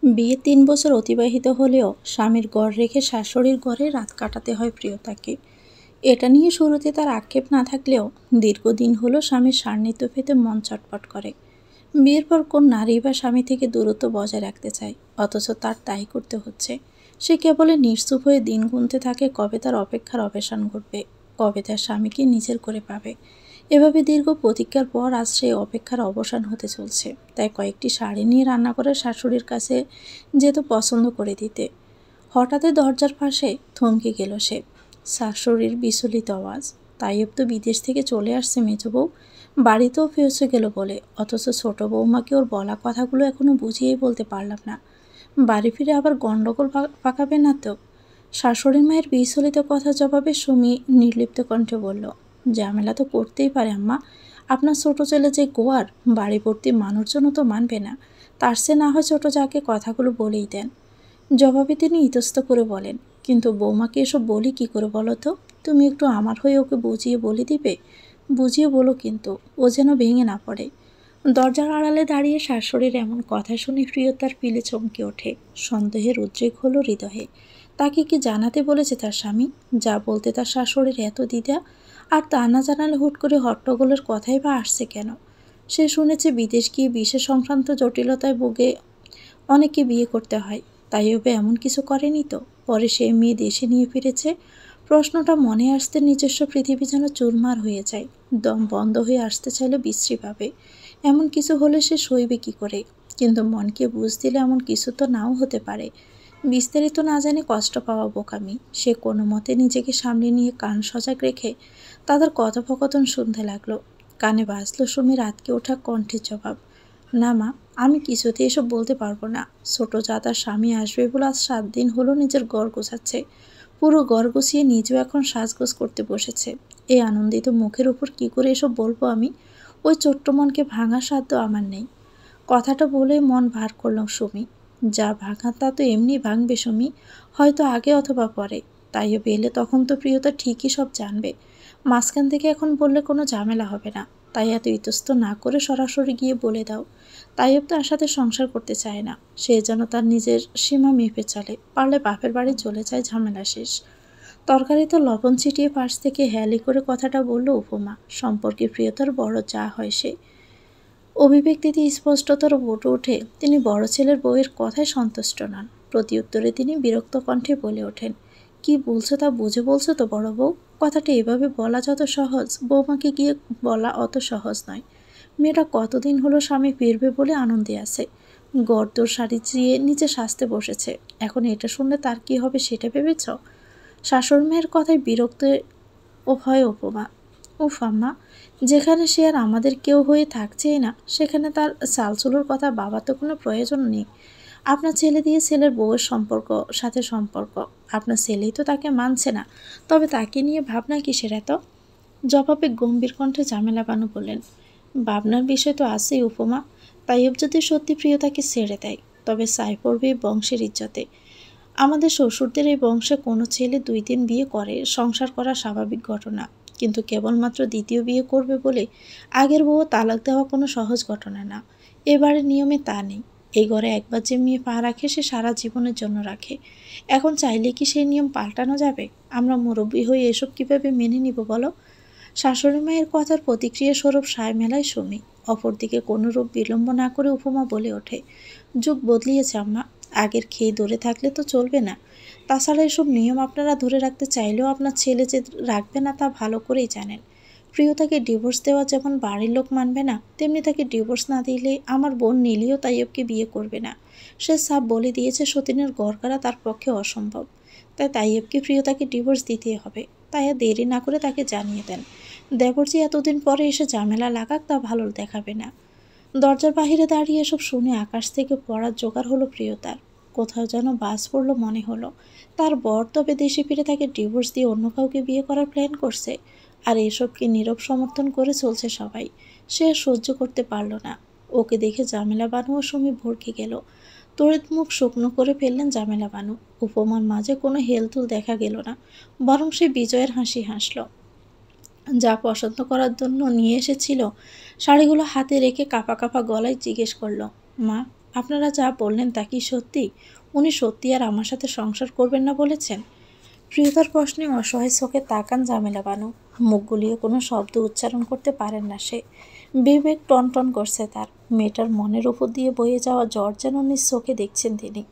বিয়ে ৩ বছর অতিবাহিত হলেও স্বামীর ঘর রেখে শাশুড়ির ঘরে রাত কাটাতে হয় প্রিয়তাকে। এটা নিয়ে শুরুতে তার আক্ষেপ না থাকলেও দীর্ঘদিন হলো স্বামীর সান্নিধ্য পেতে মন চটপট করে। বিয়ের পর কোন নারী বা স্বামী থেকে দূরত্ব বজায় রাখতে চায়, অথচ তার তাই করতে হচ্ছে। সে কেবলই নিশ্চুপ হয়ে দিন গুনতে থাকে কবে তার অপেক্ষার অবসান ঘটবে, কবে তার স্বামীকে নিজের করে পাবে। এভাবে দীর্ঘ প্রতীক্ষার পর আজ সেই অপেক্ষার অবসান হতে চলছে। তাই কয়েকটি শাড়ি নিয়ে রান্না করে শাশুড়ির কাছে যেত পছন্দ করে দিতে। হঠাৎই দরজার পাশে থমকে গেল সে। শাশুড়ির বিচলিত আওয়াজ। তাইব তো বিদেশ থেকে চলে আসছে মেজ বউ, বাড়িতেও পৌঁছে গেল বলে, অথচ ছোট বৌমাকে ওর বলা কথাগুলো এখনো বুঝিয়েই বলতে পারলাম না। বাড়ি ফিরে আবার গন্ডগোল পাকাবে না তো? শাশুড়ি মায়ের বিচলিত কথা জবাবে সুমি নির্লিপ্ত কণ্ঠে বলল, ঝামেলা তো করতেই পারে আম্মা। আপনার ছোট ছেলে যে গোয়ার, বাড়ি ভর্তি মানুষজন তো মানবে না। তার সে না হয় ছোট যাকে কথাগুলো বলেই দেন। জবাবে তিনি ইতস্ত করে বলেন, কিন্তু বৌমাকে এসব বলি কি করে বলো তো? তুমি একটু আমার হয়ে ওকে বুঝিয়ে বলে দিবে। বুঝিয়ে বলো কিন্তু, ও যেন ভেঙে না পড়ে। দরজার আড়ালে দাঁড়িয়ে শাশুড়ির এমন কথা শুনে প্রিয়তার পিলে চমকে ওঠে। সন্দেহের উদ্রেক হলো হৃদয়ে। তাকে কি জানাতে বলেছে তার স্বামী, যা বলতে তার শাশুড়ির এত দ্বিধা? আর তা না জানালে হুট করে হট্টগোলের কথাই বা আসছে কেন? সে শুনেছে বিদেশ গিয়ে বিশেষ সংক্রান্ত জটিলতায় ভুগে অনেকে বিয়ে করতে হয়। তাইও এমন কিছু করেনি তো? পরে সে মেয়ে দেশে নিয়ে ফিরেছে। প্রশ্নটা মনে আসতে নিজস্ব পৃথিবী যেন চুরমার হয়ে যায়। দম বন্ধ হয়ে আসতে চাইলে বিশ্রী পাবে। এমন কিছু হলে সে সইবে কি করে? কিন্তু মনকে বুঝ দিলে এমন কিছু তো নাও হতে পারে। বিস্তারিত না জানে কষ্ট পাওয়া বোকামি। সে কোনো মতে নিজেকে সামনে নিয়ে কান সজাগ রেখে তাদের কথোপকথন শুনতে লাগলো। কানে বাজলো সুমির আটকে ওঠা কণ্ঠের জবাব, না মা, আমি কিছুতে এসব বলতে পারবো না। ছোট যা তার স্বামী আসবে বলে আজ 7 দিন হলো নিজের ঘর গোছাচ্ছে। পুরো ঘর গুছিয়ে নিজেও এখন সাজগোজ করতে বসেছে। এই আনন্দিত মুখের উপর কি করে এসব বলবো আমি? ওই ছোট্ট মনকে ভাঙার সাধ্য আমার নেই। কথাটা বলে মন ভার করলাম সুমি। যা ভাঙা তা তো এমনি ভাঙবে সুমি, হয়তো আগে অথবা পরে। তাইও পেলে তখন তো প্রিয়তা ঠিকই সব জানবে। মাঝখান থেকে এখন বললে কোনো ঝামেলা হবে না। তাই এত ইতস্ত না করে সরাসরি গিয়ে বলে দাও। তাইব তো আর সাথে সংসার করতে চায় না। সে যেন তার নিজের সীমা মেপে চলে, পারলে বাপের বাড়ি চলে যায়, ঝামেলা শেষ। তরকারিতে লবণ ছিটিয়ে পাশ থেকে হ্যালি করে কথাটা বলল উপমা। সম্পর্কে প্রিয়তার বড় যা হয় সে। অভিব্যক্তিতে স্পষ্টতর ফুটে ওঠে তিনি বড় ছেলের বউয়ের কথায় সন্তুষ্ট নন। প্রতি উত্তরে তিনি বিরক্ত কণ্ঠে বলে ওঠেন, কি বলছো তা বুঝে বলছো তো বড় বউ? কথাটা এভাবে বলা যত সহজ, বৌমাকে গিয়ে বলা অত সহজ নয়। মেয়েটা কতদিন হলো স্বামী ফিরবে বলে আনন্দে আছে। গড়দোর শাড়ি চিয়ে নিচে সাজতে বসেছে। এখন এটা শুনলে তার কি হবে সেটা ভেবেছ? শাশুড়ি মেয়ের কথায় বিরক্ত ও হয় উপমা। উফ আম্মা, যেখানে সে আর আমাদের কেউ হয়ে থাকছেই না, সেখানে তার চালচুলোর কথা ভাবার তো কোনো প্রয়োজন নেই। আপনার ছেলে দিয়ে ছেলের বউয়ের সাথে সম্পর্ক। আপনার ছেলেই তো তাকে মানছে না, তবে তাকে নিয়ে ভাবনা কিসের এত? জবাবে গম্ভীর কণ্ঠে ঝামেলা বানু বললেন, ভাবনার বিষয় তো আছেই উপমা। তাইব যদি সত্যি প্রিয়তাকে ছেড়ে দেয়, তবে ছাই পড়বে বংশের ইজ্জতে। আমাদের শ্বশুরদের এই বংশে কোনো ছেলে 2-3 বিয়ে করে সংসার করা স্বাভাবিক ঘটনা। কিন্তু কেবলমাত্র দ্বিতীয় বিয়ে করবে বলে আগের বউ তালাক দেওয়া কোনো সহজ ঘটনা না। এবারের নিয়মে তা নেই। এই ঘরে একবার যে মেয়ে পা রাখে সে সারা জীবনের জন্য রাখে। এখন চাইলে কি সেই নিয়ম পাল্টানো যাবে? আমরা মুরব্বী হয়ে এসব কিভাবে মেনে নিব বলো? শাশুড়ি মায়ের কথার প্রতিক্রিয়া স্বরূপ সায় মেলায় সুমি। অপরদিকে কোনোরূপ বিলম্ব না করে উপমা বলে ওঠে, যুগ বদলিয়েছে আম্মা। আগের খেয়ে ধরে থাকলে তো চলবে না। তাছাড়া এসব নিয়ম আপনারা ধরে রাখতে চাইলেও আপনার ছেলে যে রাখবে না তা ভালো করেই জানেন। প্রিয়তাকে ডিভোর্স দেওয়া যেমন বাড়ির লোক মানবে না, তেমনি তাকে ডিভোর্স না দিলে আমার বোন নীলিও তাইয়বকে বিয়ে করবে না। সে সাফ বলে দিয়েছে সতীনের ঘর করা তার পক্ষে অসম্ভব। তাই তাইয়বকে প্রিয়তাকে ডিভোর্স দিতেই হবে। তাই আর দেরি না করে তাকে জানিয়ে দেন। দেবরজি এতদিন পরে এসে ঝামেলা লাগাক তা ভালো দেখাবে না। দরজার বাহিরে দাঁড়িয়ে এসব শুনে আকাশ থেকে পড়ার জোগাড় হলো প্রিয়তার। কোথাও যেন বাজ পড়লো মনে হলো। তার বর তবে দেশে ফিরে তাকে ডিভোর্স দিয়ে অন্য কাউকে বিয়ে করার প্ল্যান করছে। আর এসবকে নীরব সমর্থন করে চলছে সবাই। সে আর সহ্য করতে পারল না। ওকে দেখে ঝামেলা বানু ও সুমি ভড়কে গেল। তড়িৎ মুখ শুকনো করে ফেললেন ঝামেলা বানু। উপমার মাঝে কোনো হেলতুল দেখা গেল না, বরং সে বিজয়ের হাসি হাসল। যা পছন্দ করার জন্য নিয়ে এসেছিল শাড়িগুলো হাতে রেখে কাঁপা কাঁপা গলায় জিজ্ঞেস করলো, মা, আপনারা যা বললেন তা কি সত্যি? উনি সত্যি আর আমার সাথে সংসার করবেন না বলেছেন? প্রিয়তার প্রশ্নে অসহায় চোখে তাকান জামেলা বানু। মুখ গুলিয়ে কোনো শব্দ উচ্চারণ করতে পারেন না সে। বিবেক টনটন করছে তার। মেয়েটার মনের উপর দিয়ে বয়ে যাওয়া জ্বর যেন নিজ চোখে দেখছেন তিনি,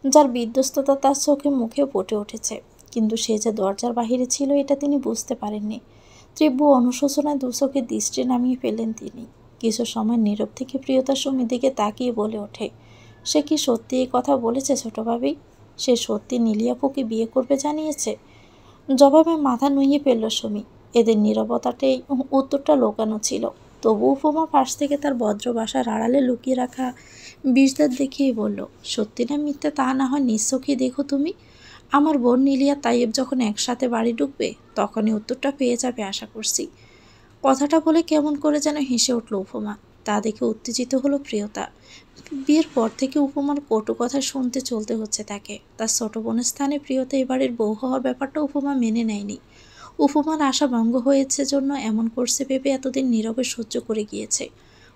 যার বিধ্বস্ততা তার চোখে মুখে ফুটে উঠেছে। কিন্তু সে যে দরজার বাহিরে ছিল এটা তিনি বুঝতে পারেননি। তীব্র অনুশোচনায় দু চোখে দৃষ্টি নামিয়ে ফেলেন তিনি। কিছু সময় নীরব থেকে প্রিয়তার সুমির দিকে তাকিয়ে বলে ওঠে, সে কি সত্যি এই কথা বলেছে ছোট ভাবি? সে সত্যি নীলিয়াপুকে বিয়ে করবে জানিয়েছে? জবাবে মাথা নুইয়ে ফেলল সুমি। এদের নীরবতাতেই উত্তরটা লুকানো ছিল। তবু উপমা পাশ থেকে তার ভদ্র বাসার আড়ালে লুকিয়ে রাখা বিষদার দেখিয়ে বলল, সত্যি না মিথ্যে তা না হয় নিশ্চয়ই দেখো তুমি। আমার বোন নীলিয়া তাইয়েব যখন একসাথে বাড়ি ঢুকবে তখনই উত্তরটা পেয়ে যাবে আশা করছি। কথাটা বলে কেমন করে যেন হেসে উঠল উপমা। তা দেখে উত্তেজিত হলো প্রিয়তা। বিয়ের পর থেকে উপমার কটু কথা শুনতে চলতে হচ্ছে তাকে। তার ছোট বোনের স্থানে প্রিয়তা এবারের বউ হওয়ার ব্যাপারটা উপমা মেনে নেয়নি। উপমার আশা ভঙ্গ হয়েছে জন্য এমন করছে ভেবে এতদিন নীরবে সহ্য করে গিয়েছে।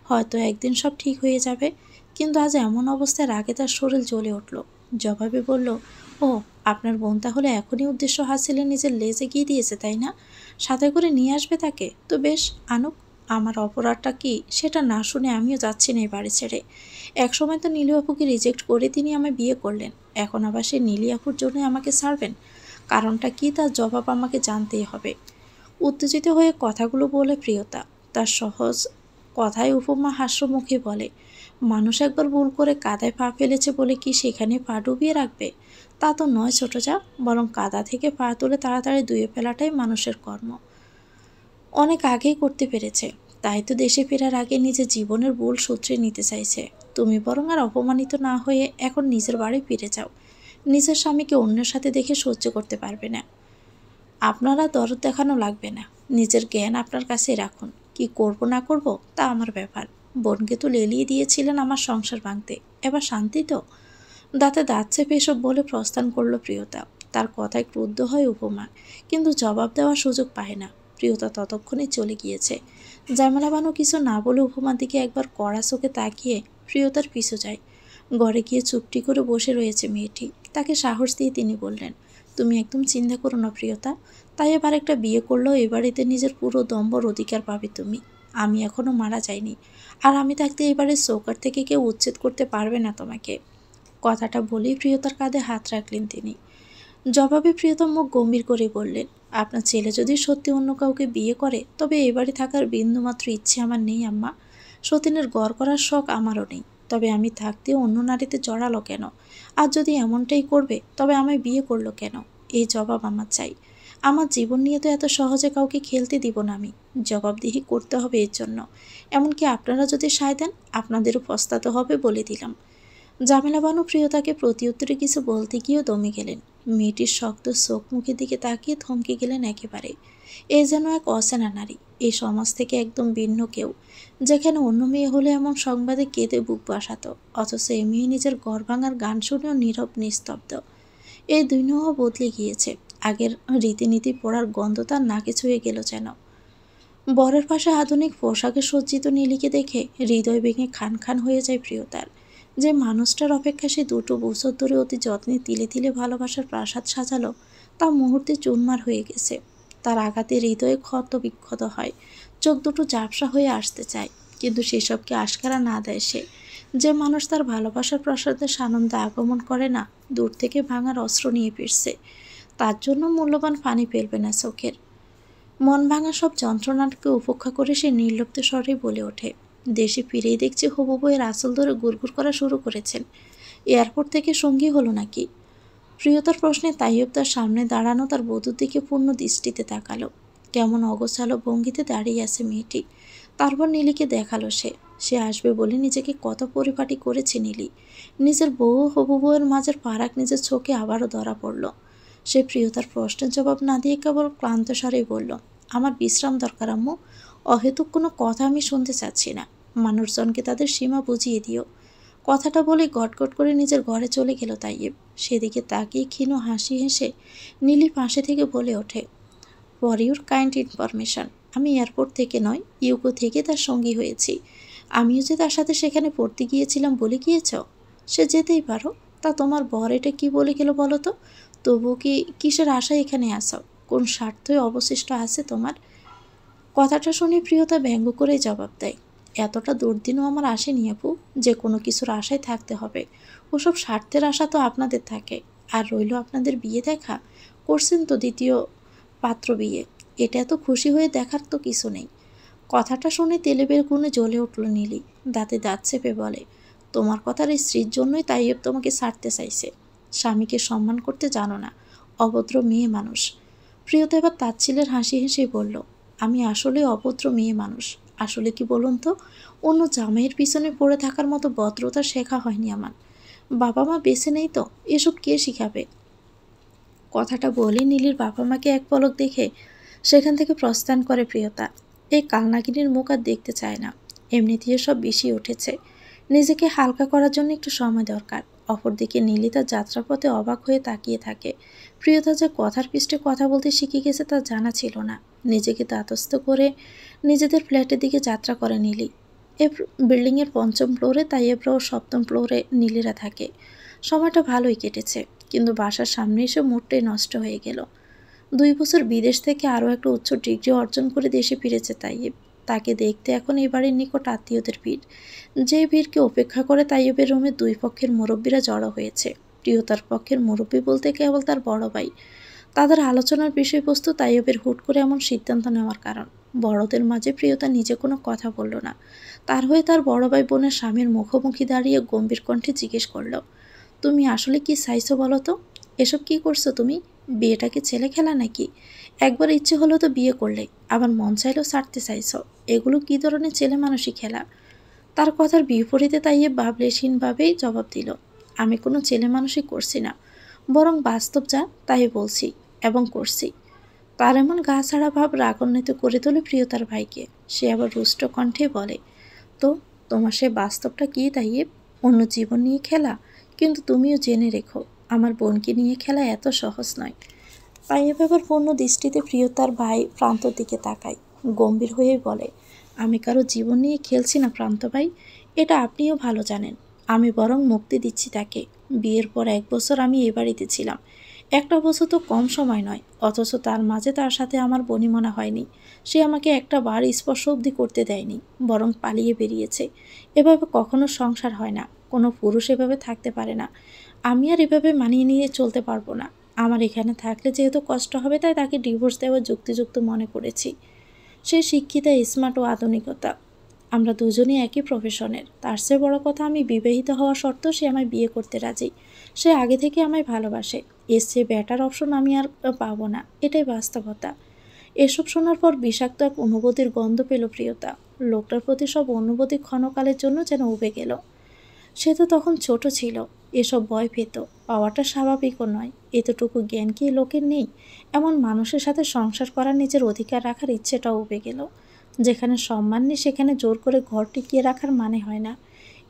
হয়তো একদিন সব ঠিক হয়ে যাবে। কিন্তু আজ এমন অবস্থায় রাগে তার শরীর জ্বলে উঠল। জবাবে বলল, ও, আপনার বোন তাহলে এখনই উদ্দেশ্য হাসিলে নিজের লেজে গিয়ে দিয়েছে তাই না? সাথে করে নিয়ে আসবে তাকে, তো বেশ আনুক। আমার অপরাধটা কি সেটা না শুনে আমিও যাচ্ছি না এই বাড়ি ছেড়ে। একসময় তো নীলু আপুকে রিজেক্ট করে তিনি আমায় বিয়ে করলেন, এখন আবার সে নীলি আপুর জন্য আমাকে ছাড়বেন? কারণটা কি তার জবাব আমাকে জানতেই হবে। উত্তেজিত হয়ে কথাগুলো বলে প্রিয়তা। তার সহজ কথায় উপমা হাস্যমুখে বলে, মানুষ একবার ভুল করে কাদায় পা ফেলেছে বলে কি সেখানে পা ডুবিয়ে রাখবে? তা তো নয় ছোট যা, বরং কাদা থেকে পা তুলে তাড়াতাড়ি ধুয়ে ফেলাটাই মানুষের কর্ম। অনেক আগেই করতে পেরেছে, তাই তো দেশে ফেরার আগে নিজের জীবনের ভুল সূত্রে নিতে চাইছে। তুমি বরং আর অপমানিত না হয়ে এখন নিজের বাড়ি ফিরে যাও। নিজের স্বামীকে অন্যের সাথে দেখে সহ্য করতে পারবে না। আপনারা দরদ দেখানো লাগবে না। নিজের জ্ঞান আপনার কাছে রাখুন। কি করব না করব তা আমার ব্যাপার। বোনকে তো লেলিয়ে দিয়েছিলেন আমার সংসার ভাঙতে, এবার শান্তি তো। দাঁতে দাঁত চেপে এসব বলে প্রস্থান করল প্রিয়তা। তার কথায় ক্রুদ্ধ হয় উপমা, কিন্তু জবাব দেওয়ার সুযোগ পায় না। প্রিয়তা ততক্ষণে চলে গিয়েছে। জামেলা বানু কিছু না বলে উপমার দিকে একবার কড়া চোখে তাকিয়ে প্রিয়তার পিছু যায়। ঘরে গিয়ে চুপটি করে বসে রয়েছে মেয়েটি। তাকে সাহস দিয়ে তিনি বললেন, তুমি একদম চিন্তা করো না প্রিয়তা। তাই এবার একটা বিয়ে করলেও এ বাড়িতে নিজের পুরো দম্বর অধিকার পাবে তুমি। আমি এখনো মারা যাইনি, আর আমি থাকতে এবারে চৌকার থেকে কেউ উচ্ছেদ করতে পারবে না তোমাকে। কথাটা বলেই প্রিয়তার কাঁধে হাত রাখলেন তিনি। জবাবে প্রিয়তম মুখ গম্ভীর করে বললেন, আপনার ছেলে যদি সত্যি অন্য কাউকে বিয়ে করে তবে এ বাড়ি থাকার বিন্দুমাত্র ইচ্ছে আমার নেই আম্মা। সতীনের গড় করার শখ আমারও নেই। তবে আমি থাকতে অন্য নারীতে জড়ালো কেন? আর যদি এমনটাই করবে তবে আমায় বিয়ে করলো কেন? এই জবাব আমার চাই। আমার জীবন নিয়ে তো এত সহজে কাউকে খেলতে দিব না আমি। জবাবদিহি করতে হবে এর জন্য। এমনকি আপনারা যদি সায় দেন আপনাদেরও পস্তাতে হবে বলে দিলাম। জামেলা বানু প্রিয়তাকে প্রতিউত্তরে কিছু বলতে গিয়েও দমে গেলেন। মেয়েটির শক্ত চোখ মুখের দিকে তাকিয়ে থমকে গেলেন একেবারে। এ যেন এক অচেনা নারী, এই সমাজ থেকে একদম ভিন্ন কেউ, যেখানে অন্য মেয়ে হলে এমন সংবাদে কেঁদে বুক বাসাত, অথচ এ মেয়ে নিজের ঘর ভাঙার গান শুনেও নীরব নিস্তব্ধ। এই দুনিয়াও বদলে গিয়েছে। আগের রীতিনীতি পড়ার গন্ধ তার নাকে ছুঁয়ে গেল যেন। বরের পাশে আধুনিক পোশাকে সজ্জিত নীলিকে দেখে হৃদয় ভেঙে খান খান হয়ে যায় প্রিয়তার। যে মানুষটার অপেক্ষা সে 2 বছর ধরে অতি যত্নে তিলে তিলে ভালোবাসার প্রাসাদ সাজালো, তা মুহূর্তে চুরমার হয়ে গেছে। তার আঘাতে হৃদয়ে ক্ষত বিক্ষত হয়, চোখ দুটো ঝাপসা হয়ে আসতে চায়, কিন্তু সেসবকে আশকারা না দেয় সে। যে মানুষ তার ভালোবাসার প্রাসাদে সানন্দে আগমন করে না, দূর থেকে ভাঙার অস্ত্র নিয়ে ফিরছে, তার জন্য মূল্যবান পানি ফেলবে না চোখের। মন ভাঙা সব যন্ত্রণাকে উপেক্ষা করে সে নির্লিপ্ত স্বরে বলে ওঠে, দেশে ফিরেই দেখছি হবু বইয়ের আঁচল ধরে গুড়গুড় করা শুরু করেছেন। এয়ারপোর্ট থেকে সঙ্গী হলো নাকি? প্রিয়তার প্রশ্নে তাইয়ব তার সামনে দাঁড়ানো তার বধূর দিকে পূর্ণ দৃষ্টিতে তাকালো। কেমন অগোছালো ভঙ্গিতে দাঁড়িয়ে আছে মেয়েটি। তারপর নীলিকে দেখালো সে। সে আসবে বলে নিজেকে কত পরিপাটি করেছে নীলি। নিজের বউ হবু বউয়ের মাঝের ফারাক নিজের চোখে আবারও ধরা পড়ল। সে প্রিয়তার প্রশ্নের জবাব না দিয়ে কেবল ক্লান্ত স্বরেই বলল, আমার বিশ্রাম দরকার আম্মু। অহেতুক কোনো কথা আমি শুনতে চাচ্ছি না। মানুষজনকে তাদের সীমা বুঝিয়ে দিও। কথাটা বলে গটগট করে নিজের ঘরে চলে গেল তাইয়েব। সেদিকে তাকিয়ে ক্ষীণ হাসি হেসে নীলি পাশে থেকে বলে ওঠে, ফর ইউর কাইন্ড ইনফরমেশন, আমি এয়ারপোর্ট থেকে নয় ইউকো থেকে তার সঙ্গী হয়েছি। আমিও যে তার সাথে সেখানে পড়তে গিয়েছিলাম বলে গিয়েছ? সে যেতেই পারো। তা তোমার বর এটা কি বলে গেল বলো তো? তবু কি কিসের আশায় এখানে আসো? কোন স্বার্থই অবশিষ্ট আছে তোমার? কথাটা শুনে প্রিয়তা ব্যঙ্গ করেই জবাব দেয়, এতটা দুর্দিনও আমার আসেনি আপু যে কোনো কিছুর আশায় থাকতে হবে। ওসব স্বার্থের আশা তো আপনাদের থাকে। আর রইল আপনাদের বিয়ে দেখা, করছেন তো দ্বিতীয় পাত্র বিয়ে, এটা এত খুশি হয়ে দেখার তো কিছু নেই। কথাটা শুনে তেলেবের গুণে জ্বলে উঠল নীলি। দাঁতে দাঁত চেপে বলে, তোমার কথার এই স্ত্রীর জন্যই তাইয়েব তোমাকে ছাড়তে চাইছে। স্বামীকে সম্মান করতে জানো না, অভদ্র মেয়ে মানুষ। প্রিয়তা এবার তাচ্ছিলের হাসি হেসে বলল, আমি আসলে অভদ্র মেয়ে মানুষ। আসলে কি বলুন তো, অন্য জামাইয়ের পিছনে পড়ে থাকার মতো ভদ্রতা শেখা হয়নি আমার। বাবা মা বেঁচে নেই তো এসব কে শিখাবে? কথাটা বলে নীলির বাবা মাকে এক পলক দেখে সেখান থেকে প্রস্থান করে প্রিয়তা। এই কালনাগিনীর মুখ আর দেখতে চায় না। এমনিতেই সব বেশি উঠেছে, নিজেকে হালকা করার জন্য একটু সময় দরকার। অপরদিকে নীলি তার যাত্রাপথে অবাক হয়ে তাকিয়ে থাকে। প্রিয়তা যে কথার পৃষ্ঠে কথা বলতে শিখে গেছে তা জানা ছিল না। নিজেকে তাতস্থ করে নিজেদের ফ্ল্যাটের দিকে যাত্রা করে নীলি। এ বিল্ডিংয়ের পঞ্চম ফ্লোরে তাইয়েবরা ও সপ্তম ফ্লোরে নীলিরা থাকে। সময়টা ভালোই কেটেছে, কিন্তু বাসার সামনে এসে মুডটাই নষ্ট হয়ে গেল। 2 বছর বিদেশ থেকে আরও একটা উচ্চ ডিগ্রি অর্জন করে দেশে ফিরেছে তাইয়েব। তাকে দেখতে এখন এই বাড়ির নিকট আত্মীয়দের ভিড়। যে ভিড়কে উপেক্ষা করে তাইয়েবের রুমে 2 পক্ষের মুরব্বীরা জড়ো হয়েছে। প্রিয়তার পক্ষের মুরব্বী বলতে কেবল তার বড় ভাই। তাদের আলোচনার বিষয়বস্তু তাইয়েবের হুট করে এমন সিদ্ধান্ত নেওয়ার কারণ। বড়দের মাঝে প্রিয়তা নিজে কোনো কথা বলল না। তার হয়ে তার বড় ভাই বোনের স্বামীর মুখোমুখি দাঁড়িয়ে গম্ভীর কণ্ঠে জিজ্ঞেস করল, তুমি আসলে কি চাইছো বলো তো? এসব কি করছো তুমি? বিয়েটা কি ছেলে খেলা নাকি? একবার ইচ্ছে হলো তো বিয়ে করলে, আবার মন চাইলেও ছাড়তে চাইছো। এগুলো কি ধরনের ছেলে মানুষই খেলা? তার কথার বিপরীতে তাইয়ে ভাবলেশহীনভাবেই জবাব দিল, আমি কোনো ছেলে মানুষই করছি না, বরং বাস্তব যা তাই বলছি এবং করছি। তার এমন গা ছাড়া ভাব রাগান্বিত করে তোলে প্রিয়তার ভাইকে। সে আবার রুষ্ট কণ্ঠে বলে, তো তোমার সে বাস্তবটা কি তাইয়েব? অন্য জীবন নিয়ে খেলা? কিন্তু তুমিও জেনে রেখো, আমার বোনকে নিয়ে খেলা এত সহজ নয়। তাইয়েব এবার পূর্ণ দৃষ্টিতে প্রিয়তার ভাই প্রান্তর দিকে তাকায়। গম্ভীর হয়ে বলে, আমি কারো জীবন নিয়ে খেলছি না প্রান্ত ভাই, এটা আপনিও ভালো জানেন। আমি বরং মুক্তি দিচ্ছি তাকে। বিয়ের পর 1 বছর আমি এ বাড়িতে ছিলাম। একটা বছর তো কম সময় নয়, অথচ তার মাঝে তার সাথে আমার বনিমনা হয়নি। সে আমাকে একটা বার স্পর্শ অবধি করতে দেয়নি, বরং পালিয়ে বেরিয়েছে। এভাবে কখনো সংসার হয় না, কোনো পুরুষ এভাবে থাকতে পারে না। আমি আর এভাবে মানিয়ে নিয়ে চলতে পারবো না। আমার এখানে থাকলে যেহেতু কষ্ট হবে, তাই তাকে ডিভোর্স দেওয়া যুক্তিযুক্ত মনে করেছি। সে শিক্ষিতা, স্মার্ট ও আধুনিকতা। আমরা দুজনেই একই প্রফেশনের। তার চেয়ে বড় কথা, আমি বিবাহিত হওয়া সত্ত্বেও সে আমায় বিয়ে করতে রাজি। সে আগে থেকে আমায় ভালোবাসে। এর চেয়ে বেটার অপশন আমি আর পাবো না, এটাই বাস্তবতা। এসব শোনার পর বিষাক্ত এক অনুভূতির গন্ধ পেল প্রিয়তা। লোকটার প্রতি সব অনুভূতি ক্ষণকালের জন্য যেন উবে গেল। সে তো তখন ছোট ছিল, এসব ভয় পেত, পাওয়াটা স্বাভাবিকও নয়। এতটুকু জ্ঞান কি লোকের নেই? এমন মানুষের সাথে সংসার করার, নিজের অধিকার রাখার ইচ্ছেটাও উবে গেল। যেখানে সম্মান নেই সেখানে জোর করে ঘর টিকিয়ে রাখার মানে হয় না।